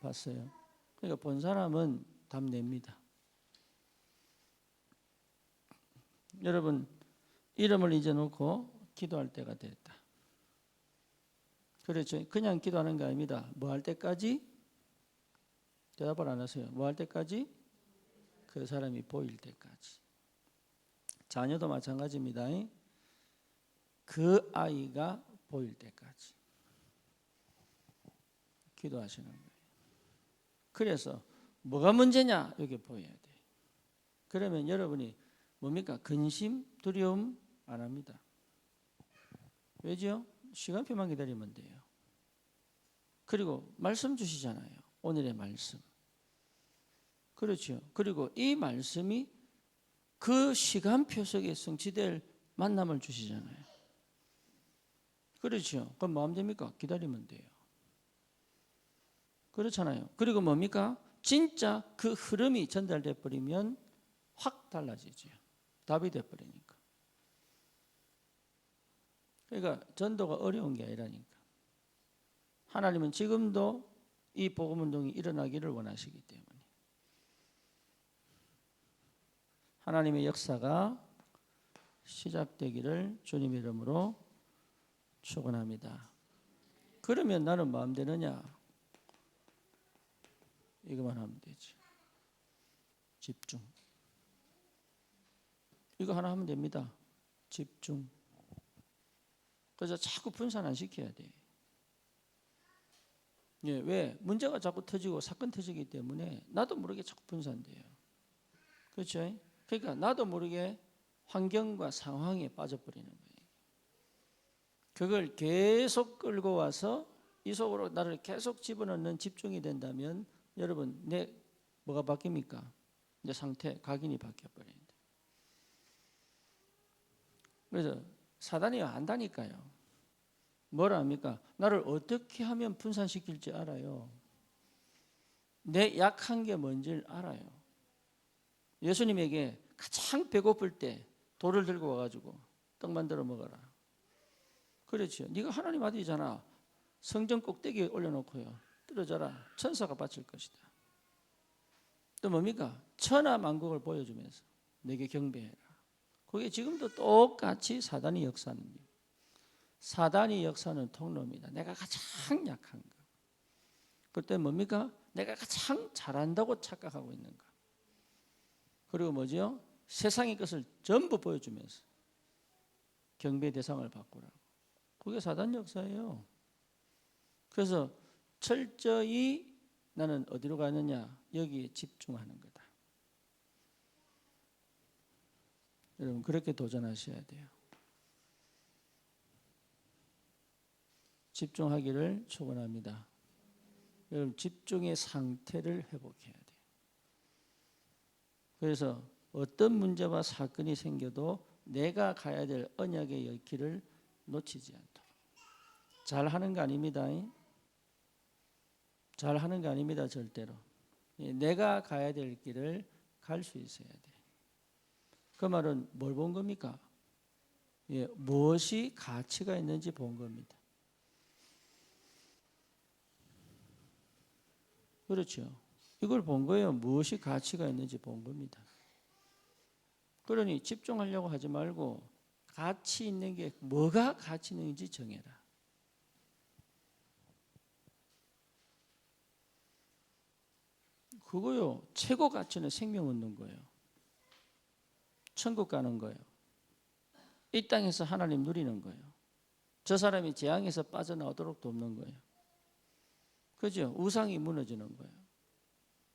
봤어요. 그러니까 본 사람은 답 냅니다. 여러분 이름을 잊어놓고 기도할 때가 됐다. 그렇죠. 그냥 기도하는 게 아닙니다. 뭐 할 때까지? 대답을 안 하세요. 뭐 할 때까지? 그 사람이 보일 때까지. 자녀도 마찬가지입니다. 그 아이가 보일 때까지 기도하시는 거예요. 그래서 뭐가 문제냐? 여기 보여야 돼. 그러면 여러분이 뭡니까? 근심, 두려움 안 합니다. 왜죠? 시간표만 기다리면 돼요. 그리고 말씀 주시잖아요. 오늘의 말씀. 그렇죠. 그리고 이 말씀이 그 시간표 속에 성취될 만남을 주시잖아요. 그렇죠. 그럼 뭐 하면 됩니까? 기다리면 돼요. 그렇잖아요. 그리고 뭡니까? 진짜 그 흐름이 전달돼 버리면 확 달라지죠. 답이 돼 버리니까. 그러니까 전도가 어려운 게 아니라니까. 하나님은 지금도 이 복음 운동이 일어나기를 원하시기 때문에 하나님의 역사가 시작되기를 주님의 이름으로 축원합니다. 그러면 나는 마음 되느냐? 이거만 하면 되지. 집중. 이거 하나 하면 됩니다. 집중. 그래서 자꾸 분산 안 시켜야 돼. 예, 왜? 문제가 자꾸 터지고 사건 터지기 때문에 나도 모르게 자꾸 분산돼요. 그렇죠? 그러니까 나도 모르게 환경과 상황에 빠져버리는 거예요. 그걸 계속 끌고 와서 이 속으로 나를 계속 집어넣는 집중이 된다면 여러분 내 뭐가 바뀝니까? 내 상태, 각인이 바뀌어버립니다. 그래서 사단이 안다니까요. 뭐라 합니까? 나를 어떻게 하면 분산시킬지 알아요. 내 약한 게 뭔지를 알아요. 예수님에게 가장 배고플 때 돌을 들고 와가지고 떡 만들어 먹어라. 그렇죠. 네가 하나님 아들이잖아. 성전 꼭대기에 올려놓고요. 떨어져라. 천사가 바칠 것이다. 또 뭡니까? 천하만국을 보여주면서 내게 경배해라. 그게 지금도 똑같이 사단이 역사합니다. 사단이 역사는 통로입니다. 내가 가장 약한 거. 그때 뭡니까? 내가 가장 잘한다고 착각하고 있는 거. 그리고 뭐죠? 세상의 것을 전부 보여주면서 경배 대상을 바꾸라고. 그게 사단 역사예요. 그래서 철저히 나는 어디로 가느냐? 여기에 집중하는 거다. 여러분 그렇게 도전하셔야 돼요. 집중하기를 축원합니다. 여러분 집중의 상태를 회복해야 돼요. 그래서 어떤 문제와 사건이 생겨도 내가 가야 될 언약의 길을 놓치지 않도록. 잘하는 거 아닙니다. 잘하는 거 아닙니다. 절대로. 내가 가야 될 길을 갈 수 있어야 돼. 그 말은 뭘 본 겁니까? 무엇이 가치가 있는지 본 겁니다. 그렇죠. 이걸 본 거예요. 무엇이 가치가 있는지 본 겁니다. 그러니 집중하려고 하지 말고 가치 있는 게 뭐가 가치 있는지 정해라. 그거요. 최고 가치는 생명 얻는 거예요. 천국 가는 거예요. 이 땅에서 하나님 누리는 거예요. 저 사람이 재앙에서 빠져나오도록 돕는 거예요. 그죠? 우상이 무너지는 거예요.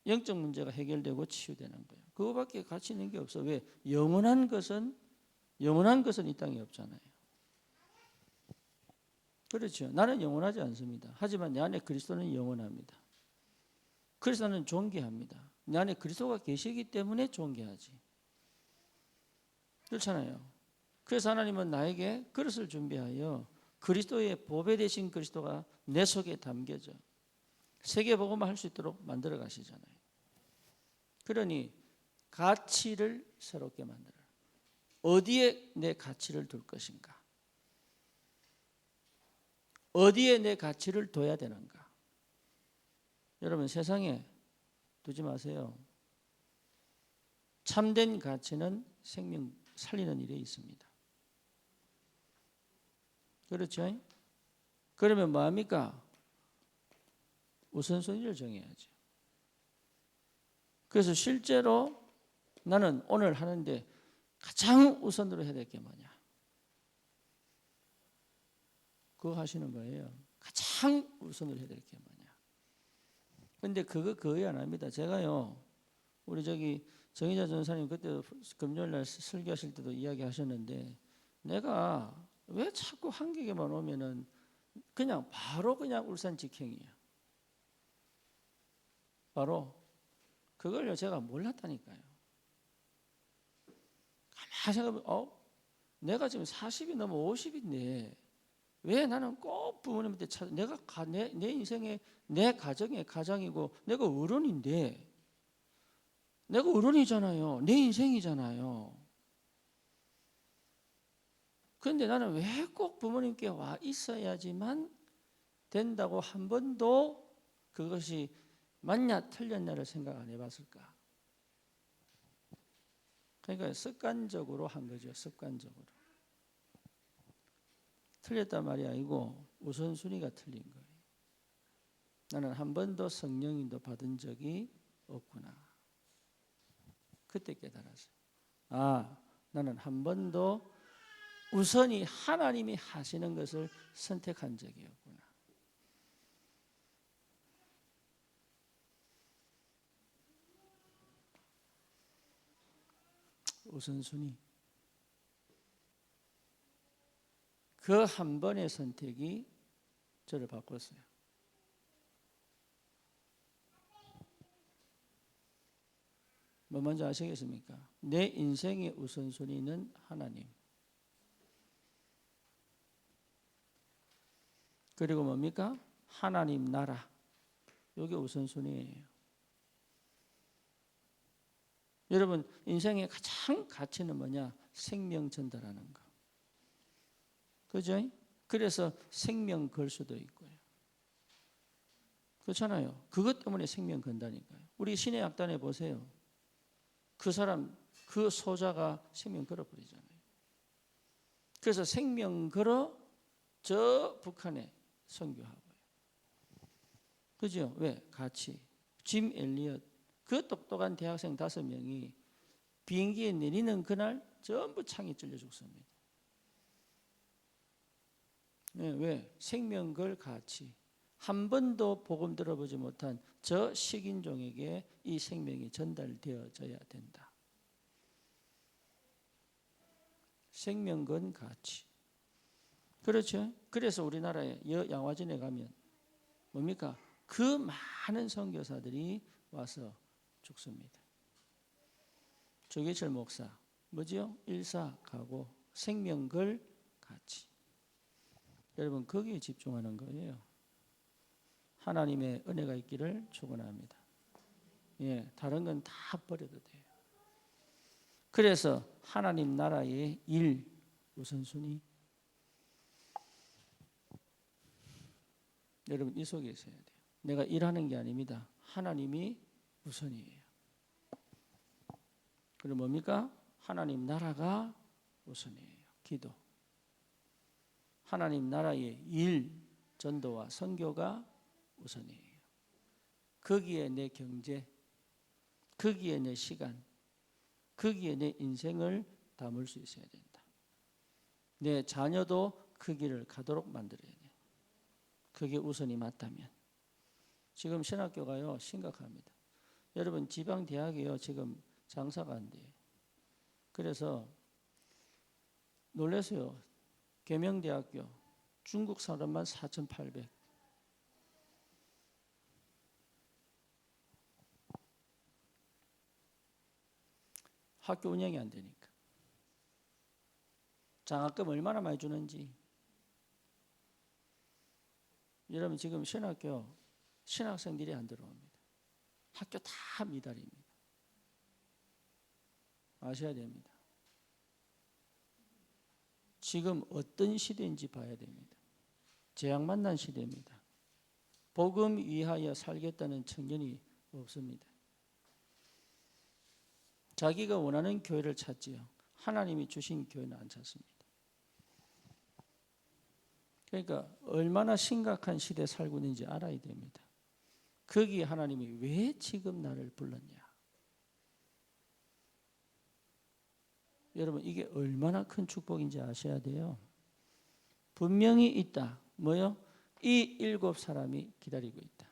영적 문제가 해결되고 치유되는 거예요. 그거밖에 가치 있는 게 없어. 왜? 영원한 것은 이 땅에 없잖아요. 그렇죠. 나는 영원하지 않습니다. 하지만 내 안에 그리스도는 영원합니다. 그리스도는 존귀합니다. 내 안에 그리스도가 계시기 때문에 존귀하지. 그렇잖아요. 그래서 하나님은 나에게 그릇을 준비하여 그리스도의 보배 되신 그리스도가 내 속에 담겨져 세계복음을 할 수 있도록 만들어 가시잖아요. 그러니 가치를 새롭게 만들어. 어디에 내 가치를 둘 것인가? 어디에 내 가치를 둬야 되는가? 여러분 세상에 두지 마세요. 참된 가치는 생명 살리는 일에 있습니다. 그렇죠? 그러면 뭐합니까? 우선순위를 정해야죠. 그래서 실제로 나는 오늘 하는데 가장 우선으로 해야 될 게 뭐냐? 그거 하시는 거예요. 가장 우선으로 해야 될 게 뭐냐? 근데 그거 거의 안 합니다. 제가요, 우리 정의자 전사님 그때 금요일 날 설교하실 때도 이야기하셨는데 내가 왜 자꾸 한국에만 오면은 그냥 바로 그냥 울산 직행이야. 바로 그걸요 제가 몰랐다니까요. 가만히 생각해보면 내가 지금 40이 넘어 50인데 왜 나는 꼭 부모님한테 내가 내 인생의 내 가정의 가장이고 내가 어른인데 내가 어른이잖아요. 내 인생이잖아요. 그런데 나는 왜 꼭 부모님께 와 있어야지만 된다고 한 번도 그것이 맞냐 틀렸냐를 생각 안 해봤을까? 그러니까 습관적으로 한 거죠. 습관적으로. 틀렸단 말이 아니고 우선순위가 틀린 거예요. 나는 한 번도 성령인도 받은 적이 없구나. 그때 깨달았어요. 아, 나는 한 번도 우선이 하나님이 하시는 것을 선택한 적이 없구나. 우선순위. 그 한 번의 선택이 저를 바꿨어요. 뭐 먼저 아시겠습니까? 내 인생의 우선순위는 하나님. 그리고 뭡니까? 하나님 나라. 이게 우선순위예요. 여러분 인생의 가장 가치는 뭐냐? 생명 전달하는 거. 그죠? 그래서 생명 걸 수도 있고요. 그렇잖아요. 그것 때문에 생명 건다니까요. 우리 신의 약단에 보세요. 그 사람, 그 소자가 생명 걸어버리잖아요. 그래서 생명 걸어 저 북한에 선교하고요. 그죠? 왜? 같이. 짐 엘리엇, 그 똑똑한 대학생 5명이 비행기에 내리는 그날 전부 창에 찔려 죽습니다. 네, 왜? 생명 걸 같이. 한 번도 복음 들어보지 못한 저 식인종에게 이 생명이 전달되어져야 된다. 생명 건 가치. 그렇죠? 그래서 우리나라에 양화진에 가면 뭡니까? 그 많은 선교사들이 와서 죽습니다. 조계철 목사 뭐지요? 일사 가고 생명 걸 가치. 여러분 거기에 집중하는 거예요. 하나님의 은혜가 있기를 축원합니다. 예, 다른 건 다 버려도 돼요. 그래서 하나님 나라의 일 우선순위. 여러분 이 속에 있어야 돼요. 내가 일하는 게 아닙니다. 하나님이 우선이에요. 그리고 뭡니까? 하나님 나라가 우선이에요. 기도. 하나님 나라의 일, 전도와 선교가 우선이에요. 거기에 내 경제, 거기에 내 시간, 거기에 내 인생을 담을 수 있어야 된다. 내 자녀도 그 길을 가도록 만들어야 돼. 그게 우선이 맞다면. 지금 신학교가요 심각합니다. 여러분 지방 대학이요 지금 장사가 안 돼요. 그래서 놀라세요. 계명대학교 중국 사람만 4,800. 학교 운영이 안 되니까. 장학금 얼마나 많이 주는지. 여러분 지금 신학교 신학생들이 안 들어옵니다. 학교 다 미달입니다. 아셔야 됩니다. 지금 어떤 시대인지 봐야 됩니다. 재앙 만난 시대입니다. 복음 위하여 살겠다는 청년이 없습니다. 자기가 원하는 교회를 찾지요. 하나님이 주신 교회는 안 찾습니다. 그러니까 얼마나 심각한 시대에 살고 있는지 알아야 됩니다. 거기에 하나님이 왜 지금 나를 불렀냐. 여러분 이게 얼마나 큰 축복인지 아셔야 돼요. 분명히 있다. 뭐요? 이 7 사람이 기다리고 있다.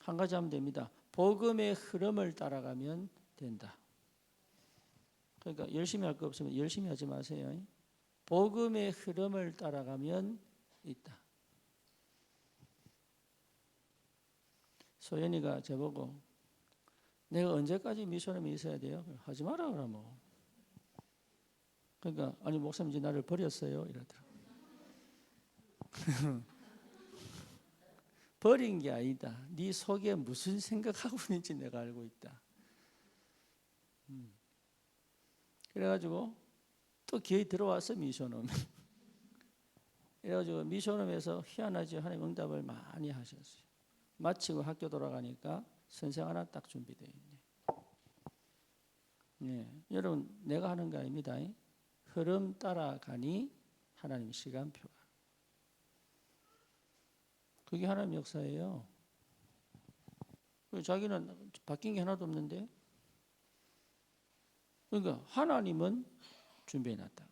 한 가지 하면 됩니다. 복음의 흐름을 따라가면 된다. 그러니까 열심히 할 거 없으면 열심히 하지 마세요. 복음의 흐름을 따라가면 있다. 소연이가 저보고 내가 언제까지 미션에 있어야 돼요? 하지 마라 그러면. 그러니까 아니 목사님 이제 나를 버렸어요 이러더라고요. 버린 게 아니다. 네 속에 무슨 생각하고 있는지 내가 알고 있다. 그래가지고 또 기회 들어와서 미션홈. 그래가지고 미션홈에서 희한하지 하나님 응답을 많이 하셨어요. 마치고 학교 돌아가니까 선생 하나 딱 준비되어 있네. 네, 여러분 내가 하는 거 아닙니다. 흐름 따라가니 하나님 시간표가. 그게 하나님 역사예요. 자기는 바뀐 게 하나도 없는데. 그러니까 하나님은 준비해놨다.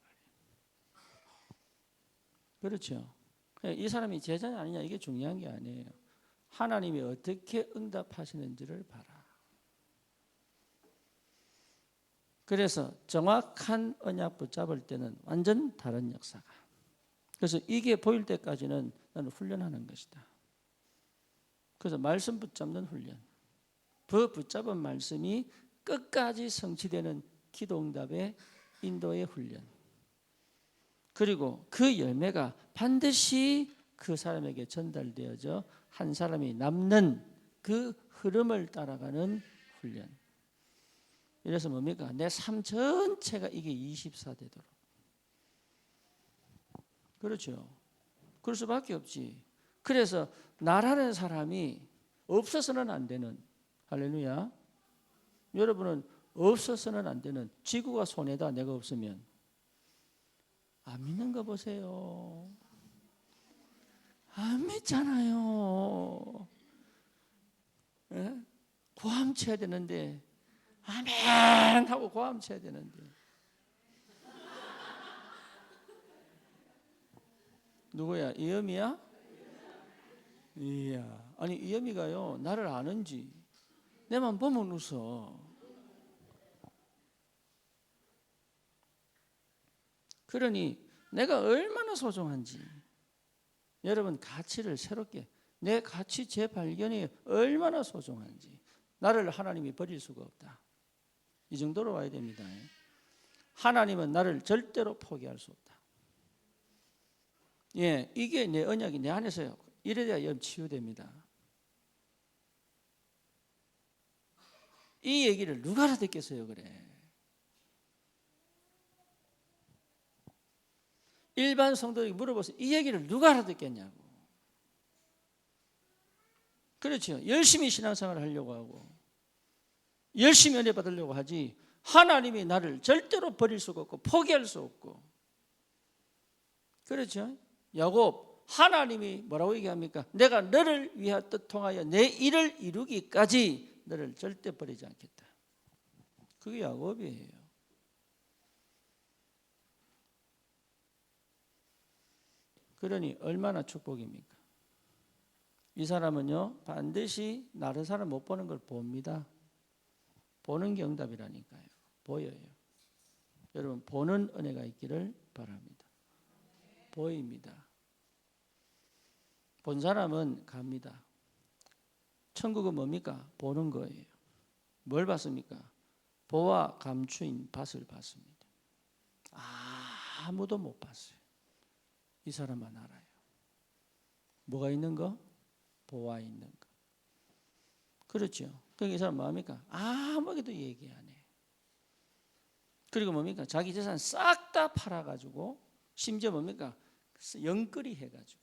그렇죠. 이 사람이 제자냐 아니냐 이게 중요한 게 아니에요. 하나님이 어떻게 응답하시는지를 봐라. 그래서 정확한 언약 붙잡을 때는 완전 다른 역사가. 그래서 이게 보일 때까지는 나는 훈련하는 것이다. 그래서 말씀 붙잡는 훈련. 그 붙잡은 말씀이 끝까지 성취되는 기도 응답의 인도의 훈련. 그리고 그 열매가 반드시 그 사람에게 전달되어져 한 사람이 남는 그 흐름을 따라가는 훈련. 이래서 뭡니까? 내 삶 전체가 이게 24되도록. 그렇죠. 그럴 수밖에 없지. 그래서 나라는 사람이 없어서는 안 되는, 할렐루야. 여러분은 없어서는 안 되는, 지구가 손해다 내가 없으면. 안 믿는 거 보세요. 안 믿잖아요. 예? 고함 쳐야 되는데 아멘 하고 고함 쳐야 되는데. 누구야? 이엄이야? 이야. 아니 이엄이가요 나를 아는지 내만 보면 웃어. 그러니 내가 얼마나 소중한지 여러분 가치를 새롭게 내 가치 재발견이 얼마나 소중한지 나를 하나님이 버릴 수가 없다. 이 정도로 와야 됩니다. 하나님은 나를 절대로 포기할 수 없다. 예, 이게 내 언약이 내 안에서요. 이래야 치유됩니다. 이 얘기를 누가 알아듣겠어요, 그래? 일반 성도들이 물어보세요. 이 얘기를 누가 알아듣겠냐고. 그렇죠. 열심히 신앙생활을 하려고 하고 열심히 은혜 받으려고 하지 하나님이 나를 절대로 버릴 수가 없고 포기할 수 없고. 그렇죠. 야곱 하나님이 뭐라고 얘기합니까? 내가 너를 위하여 통하여 내 일을 이루기까지 너를 절대 버리지 않겠다. 그게 야곱이에요. 그러니 얼마나 축복입니까? 이 사람은요 반드시 다른 사람 못 보는 걸 봅니다. 보는 게 응답이라니까요. 보여요. 여러분 보는 은혜가 있기를 바랍니다. 보입니다. 본 사람은 갑니다. 천국은 뭡니까? 보는 거예요. 뭘 봤습니까? 보와 감추인 밭을 봤습니다. 아무도 못 봤어요. 이 사람만 알아요. 뭐가 있는 거? 보와 있는 거. 그렇죠. 그러니까 이 사람 뭐합니까? 아무에게도 얘기 안 해. 그리고 뭡니까? 자기 재산 싹 다 팔아가지고 심지어 뭡니까? 영끌이 해가지고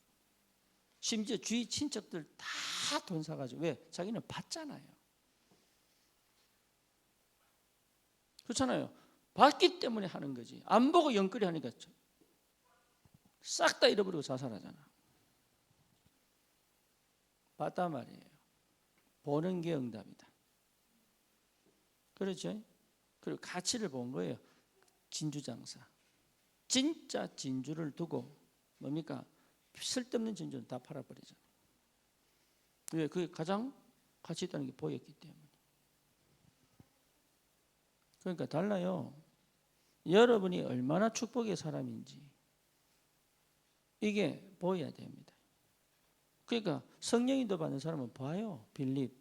심지어 주위 친척들 다 돈 사가지고 왜? 자기는 받잖아요. 그렇잖아요. 받기 때문에 하는 거지. 안 보고 영끌이 하니까 싹 다 잃어버리고 자살하잖아. 봤단 말이에요. 보는 게 응답이다. 그렇죠? 그리고 가치를 본 거예요. 진주장사. 진짜 진주를 두고 뭡니까? 쓸데없는 진주는 다 팔아버리잖아. 왜? 그게 가장 가치 있다는 게 보였기 때문에. 그러니까 달라요. 여러분이 얼마나 축복의 사람인지 이게 보여야 됩니다. 그러니까 성령인도 받는 사람은 봐요. 빌립,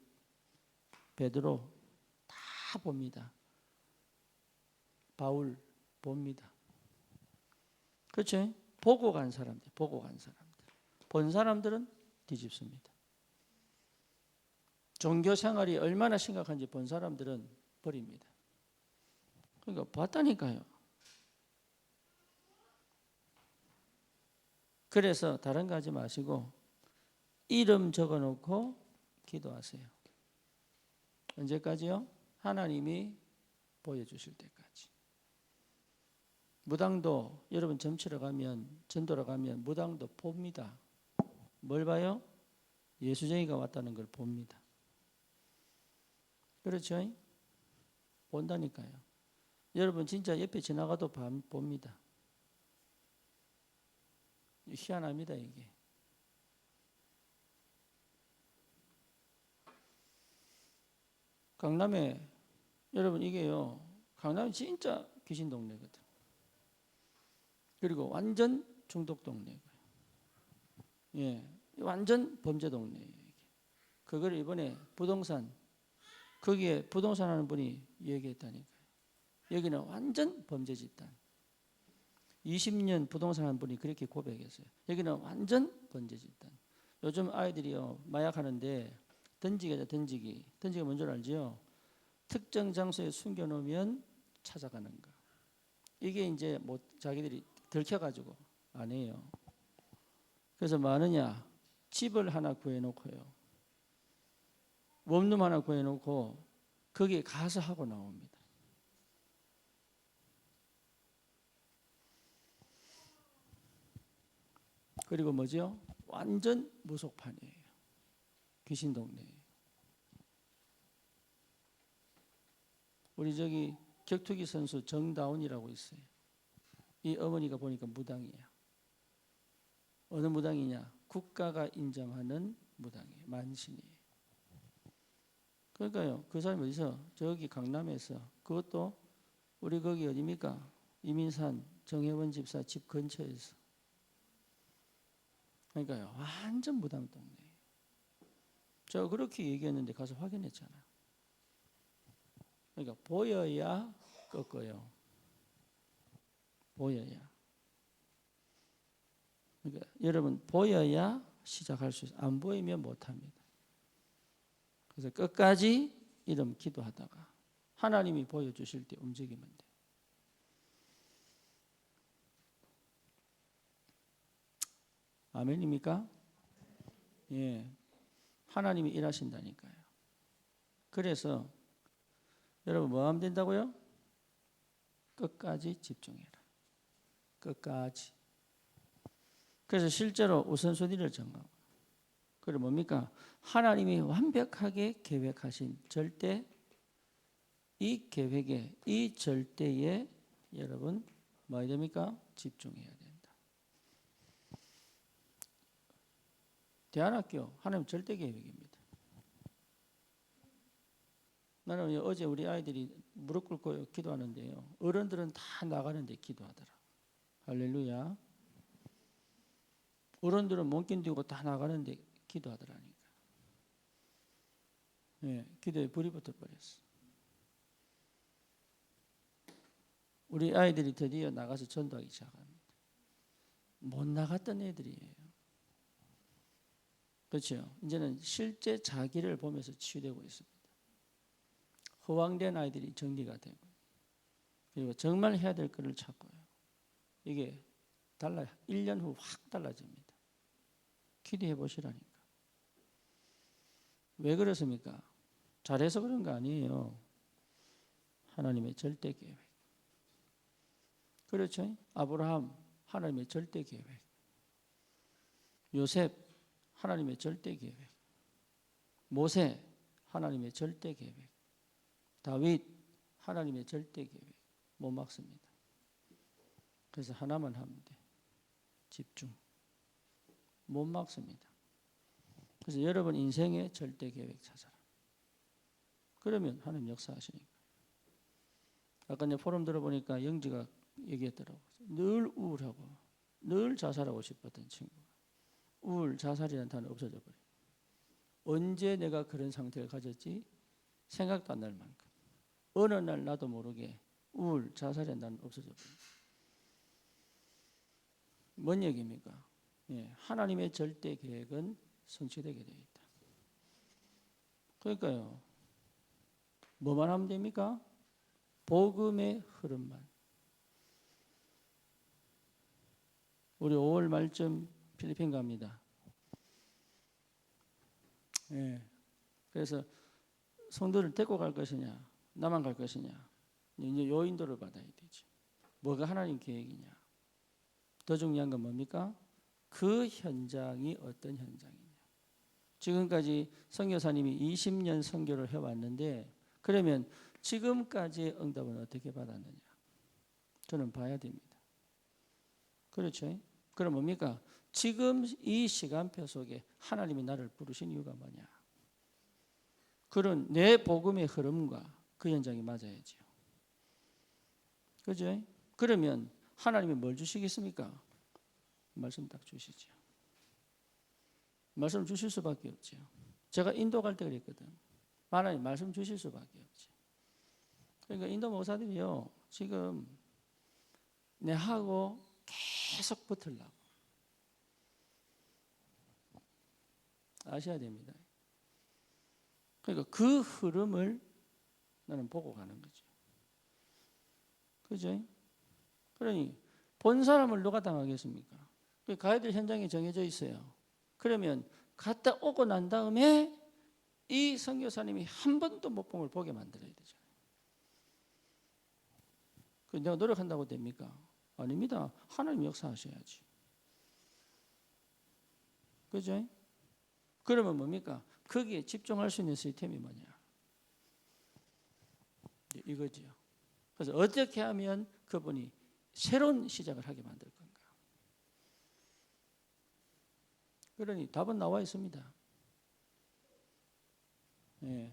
베드로 다 봅니다. 바울 봅니다. 그렇죠? 보고 간 사람들, 보고 간 사람들. 본 사람들은 뒤집습니다. 종교 생활이 얼마나 심각한지 본 사람들은 버립니다. 그러니까 봤다니까요. 그래서 다른 거 하지 마시고 이름 적어놓고 기도하세요. 언제까지요? 하나님이 보여주실 때까지. 무당도 여러분 점치러 가면, 전도러 가면 무당도 봅니다. 뭘 봐요? 예수쟁이가 왔다는 걸 봅니다. 그렇죠? 본다니까요. 여러분 진짜 옆에 지나가도 봅니다. 희한합니다 이게. 강남에 여러분 이게요. 강남이 진짜 귀신 동네거든. 그리고 완전 중독 동네고요. 예, 완전 범죄 동네예요. 이게. 그걸 이번에 부동산 거기에 부동산 하는 분이 얘기했다니까요. 여기는 완전 범죄 집단. 20년 부동산 하는 분이 그렇게 고백했어요. 여기는 완전 범죄 집단. 요즘 아이들이요 마약 하는데 던지기죠, 던지기. 던지기가 뭔 줄 알지요? 특정 장소에 숨겨놓으면 찾아가는 거. 이게 이제 뭐 자기들이 들켜가지고 안 해요. 그래서 뭐 하느냐? 집을 하나 구해놓고요. 원룸 하나 구해놓고 거기에 가서 하고 나옵니다. 그리고 뭐죠? 완전 무속판이에요. 귀신 동네예요. 우리 저기 격투기 선수 정다운이라고 있어요. 이 어머니가 보니까 무당이야. 어느 무당이냐? 국가가 인정하는 무당이에요. 만신이에요. 그러니까요. 그 사람이 어디서? 저기 강남에서. 그것도 우리 거기 어디입니까? 이민산 정혜원 집사 집 근처에서. 그러니까요. 완전 무당 동네예요. 저 그렇게 얘기했는데 가서 확인했잖아요. 그러니까 보여야 꺾어요. 보여야. 그러니까 여러분 보여야 시작할 수 있어요. 안 보이면 못합니다. 그래서 끝까지 이름 기도하다가 하나님이 보여주실 때 움직이면 돼요. 아멘입니까? 예, 하나님이 일하신다니까요. 그래서 여러분 뭐 하면 된다고요? 끝까지 집중해라. 끝까지. 그래서 실제로 우선순위를 정하고. 그리고 뭡니까? 하나님이 완벽하게 계획하신 절대 이 계획에 이 절대에 여러분 뭐 해야 됩니까? 집중해야 된다. 대안학교 하나님 절대 계획입니다. 나는 어제 우리 아이들이 무릎 꿇고 기도하는데요. 어른들은 다 나가는데 기도하더라. 할렐루야. 어른들은 몸 띄고 다 나가는데 기도하더라니까. 예, 기도에 불이 붙어버렸어. 우리 아이들이 드디어 나가서 전도하기 시작합니다. 못 나갔던 애들이에요. 그렇죠? 이제는 실제 자기를 보면서 치유되고 있습니다. 허황된 아이들이 정리가 되고 그리고 정말 해야 될 것을 찾고요. 이게 달라요. 1년 후 확 달라집니다. 기도해 보시라니까. 왜 그렇습니까? 잘해서 그런 거 아니에요. 하나님의 절대 계획. 그렇죠? 아브라함 하나님의 절대 계획. 요셉 하나님의 절대 계획. 모세 하나님의 절대 계획. 다윗 하나님의 절대 계획. 못 막습니다. 그래서 하나만 하면 돼. 집중. 못 막습니다. 그래서 여러분 인생의 절대 계획 찾아라. 그러면 하나님 역사하시니까. 아까 이제 포럼 들어보니까 영지가 얘기했더라고요. 늘 우울하고 늘 자살하고 싶었던 친구가 우울, 자살이라는 단어 없어져 버려요. 언제 내가 그런 상태를 가졌지? 생각도 안 날 만큼. 어느 날 나도 모르게 우울, 자살이라는 단어 없어져 버려요. 뭔 얘기입니까? 예, 하나님의 절대 계획은 성취되게 되어 있다. 그러니까요. 뭐만 하면 됩니까? 복음의 흐름만. 우리 5월 말쯤 필리핀 갑니다. 예. 그래서 성도를 데리고 갈 것이냐, 나만 갈 것이냐. 이제 요 인도를 받아야 되죠. 뭐가 하나님 계획이냐. 더 중요한 건 뭡니까? 그 현장이 어떤 현장이냐. 지금까지 선교사님이 20년 선교를 해왔는데 그러면 지금까지의 응답은 어떻게 받았느냐. 저는 봐야 됩니다. 그렇죠? 그럼 뭡니까? 지금 이 시간표 속에 하나님이 나를 부르신 이유가 뭐냐. 그런 내 복음의 흐름과 그 현장이 맞아야죠. 그죠? 그러면 하나님이 뭘 주시겠습니까? 말씀 딱 주시죠. 말씀 주실 수밖에 없죠. 제가 인도 갈 때 그랬거든. 하나님 말씀 주실 수밖에 없죠. 그러니까 인도 목사들이요. 지금 내하고 계속 붙으려고. 아셔야 됩니다. 그러니까 그 흐름을 나는 보고 가는 거죠. 그죠? 그러니 본 사람을 누가 당하겠습니까? 가야 될 현장이 정해져 있어요. 그러면 갔다 오고 난 다음에 이 선교사님이 한 번도 못 본 걸 보게 만들어야 되잖아요. 내가 노력한다고 됩니까? 아닙니다. 하나님 역사하셔야지. 그죠? 그러면 뭡니까? 거기에 집중할 수 있는 시스템이 뭐냐? 이거지요. 그래서 어떻게 하면 그분이 새로운 시작을 하게 만들 건가? 그러니 답은 나와 있습니다. 예.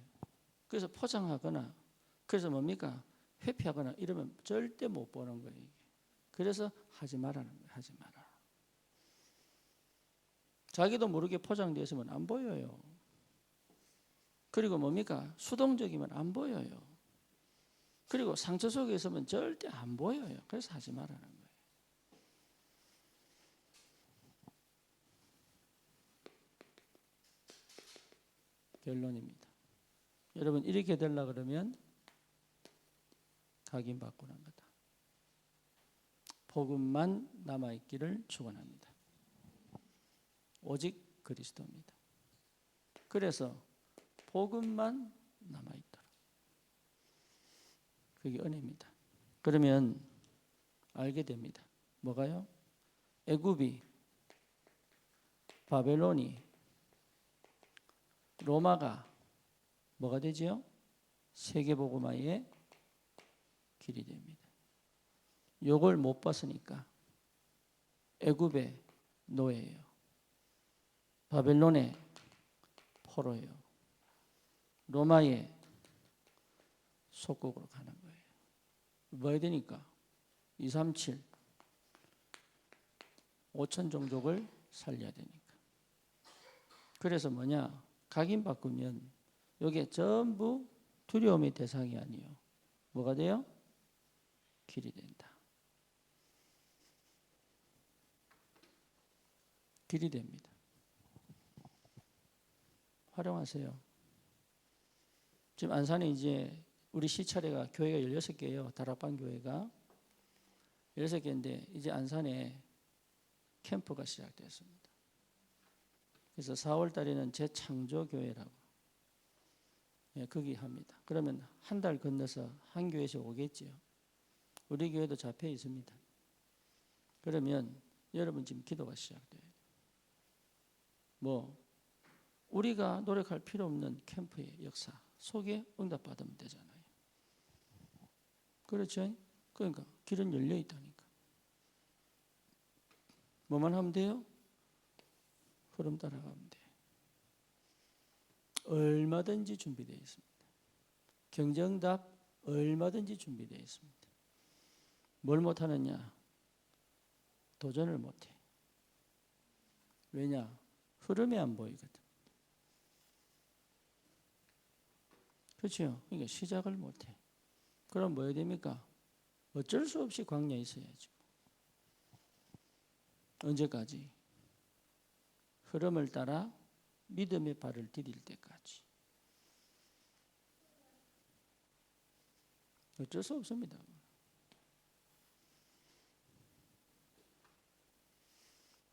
그래서 포장하거나, 그래서 뭡니까? 회피하거나 이러면 절대 못 보는 거예요. 이게. 그래서 하지 말라는 거예요. 하지 마라. 자기도 모르게 포장되어 있으면 안 보여요. 그리고 뭡니까? 수동적이면 안 보여요. 그리고 상처 속에 있으면 절대 안 보여요. 그래서 하지 말라는 거예요. 결론입니다. 여러분 이렇게 되려고 그러면 각인받고난 거다. 복음만 남아있기를 축원합니다. 오직 그리스도입니다. 그래서 복음만 남아있도록. 그게 은혜입니다. 그러면 알게 됩니다. 뭐가요? 애굽이, 바벨론이, 로마가 뭐가 되지요? 세계복음화의 길이 됩니다. 요걸 못 봤으니까 애굽의 노예예요. 바벨론의 포로예요. 로마의 속국으로 가는 거예요. 뭐 해야 되니까? 237 5천 종족을 살려야 되니까. 그래서 뭐냐? 각인 바꾸면 이게 전부 두려움의 대상이 아니에요. 뭐가 돼요? 길이 된다. 길이 됩니다. 활용하세요. 지금 안산에 이제 우리 시차례가 교회가 16개예요. 다락방 교회가 16개인데 이제 안산에 캠프가 시작됐습니다. 그래서 4월 달에는 재창조교회라고 거기 합니다. 그러면 한 달 건너서 한 교회씩 오겠지요. 우리 교회도 잡혀 있습니다. 그러면 여러분 지금 기도가 시작돼요. 뭐 우리가 노력할 필요 없는 캠프의 역사 속에 응답받으면 되잖아요. 그렇죠? 그러니까 길은 열려 있다니까. 뭐만 하면 돼요? 흐름 따라가면 돼요. 얼마든지 준비되어 있습니다. 경정답 얼마든지 준비되어 있습니다. 뭘 못하느냐? 도전을 못해. 왜냐? 흐름이 안 보이거든. 그렇죠? 그러니까 시작을 못해. 그럼 뭐 해야 됩니까? 어쩔 수 없이 광야에 있어야죠. 언제까지? 흐름을 따라 믿음의 발을 디딜 때까지. 어쩔 수 없습니다.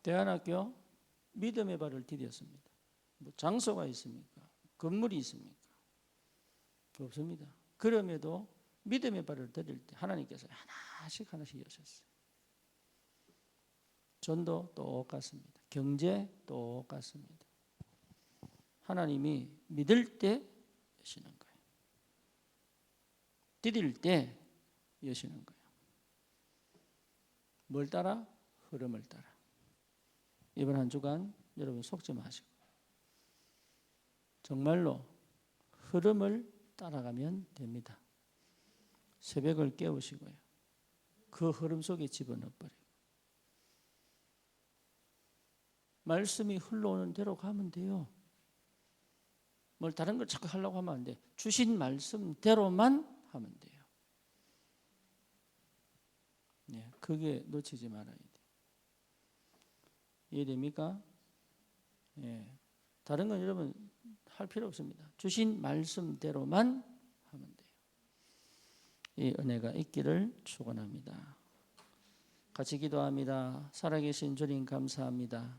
대안학교 믿음의 발을 디뎠습니다. 뭐 장소가 있습니까? 건물이 있습니까? 없습니다. 그럼에도 믿음의 발을 들일 때 하나님께서 하나씩 여셨어요. 전도 똑같습니다. 경제 똑같습니다. 하나님이 믿을 때 여시는 거예요. 디딜 때 여시는 거예요. 뭘 따라? 흐름을 따라. 이번 한 주간 여러분 속지 마시고 정말로 흐름을 따라가면 됩니다. 새벽을 깨우시고요. 그 흐름 속에 집어넣어버리고 말씀이 흘러오는 대로 가면 돼요. 뭘 다른 걸 자꾸 하려고 하면 안 돼. 주신 말씀대로만 하면 돼요. 네, 그게 놓치지 말아야 돼. 이해됩니까? 예, 다른 건 여러분 할 필요 없습니다. 주신 말씀대로만 하면 돼요. 이 은혜가 있기를 축원합니다. 같이 기도합니다. 살아계신 주님 감사합니다.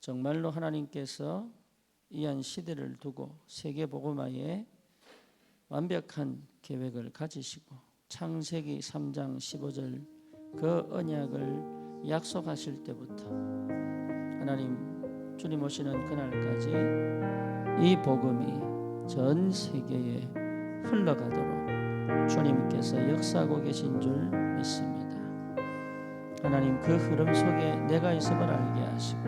정말로 하나님께서 이한 시대를 두고 세계복음화에 완벽한 계획을 가지시고 창세기 3장 15절 그 언약을 약속하실 때부터 하나님 주님 오시는 그날까지 이 복음이 전 세계에 흘러가도록 주님께서 역사하고 계신 줄 믿습니다. 하나님 그 흐름 속에 내가 있음을 알게 하시고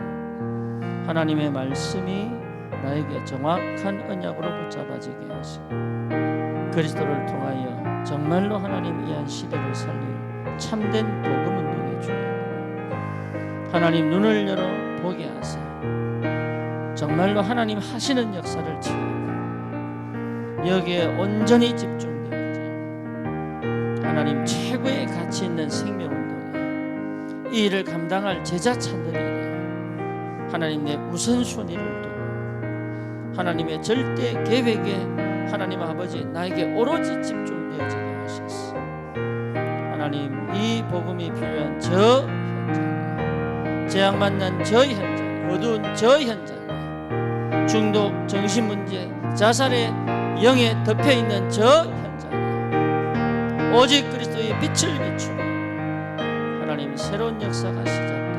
하나님의 말씀이 나에게 정확한 언약으로 붙잡아지게 하시고 그리스도를 통하여 정말로 하나님 이한 시대를 살릴 참된 복음 운동의 주여 하나님 눈을 열어 보게 하사 정말로 하나님 하시는 역사를 체험하고 여기에 온전히 집중되어져 하나님 최고의 가치 있는 생명운동에 이 일을 감당할 제자 찾는 일에 하나님 내 우선순위를 두고 하나님의 절대 계획에 하나님 아버지 나에게 오로지 집중되어지게 하셨어. 하나님 이 복음이 필요한 저 현장에 재앙 만난 저 현장에 어두운 저 현장에 중독 정신문제 자살의 영에 덮여있는 저 현장에 오직 그리스도의 빛을 비추고 하나님 새로운 역사가 시작되도록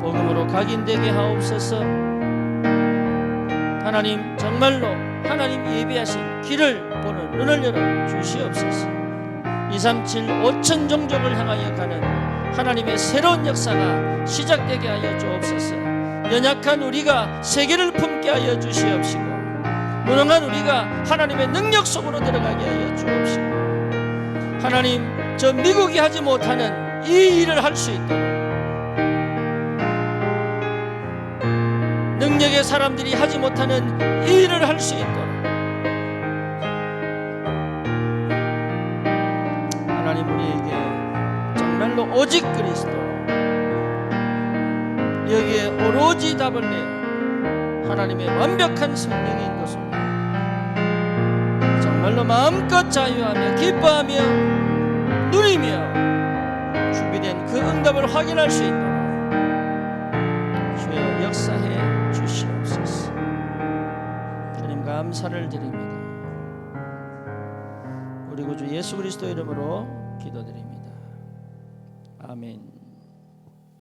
복음으로 각인되게 하옵소서. 하나님 정말로 하나님 예비하신 길을 보는 눈을 열어 주시옵소서. 237 5천 종족을 향하여 가는 하나님의 새로운 역사가 시작되게 하여 주옵소서. 연약한 우리가 세계를 품게 하여 주시옵시고 무능한 우리가 하나님의 능력 속으로 들어가게 하여 주옵시고 하나님 저 미국이 하지 못하는 이 일을 할 수 있도록 능력의 사람들이 하지 못하는 이 일을 할 수 있도록 하나님 우리에게 정말로 오직 그리스도 여기에 오로지 답을 내어 하나님의 완벽한 성령의 인도 속에 정말로 마음껏 자유하며 기뻐하며 누리며 준비된 그 응답을 확인할 수 있도록 주여 역사해 주시옵소서. 주님 감사를 드립니다. 우리 구주 예수 그리스도 이름으로 기도드립니다. 아멘.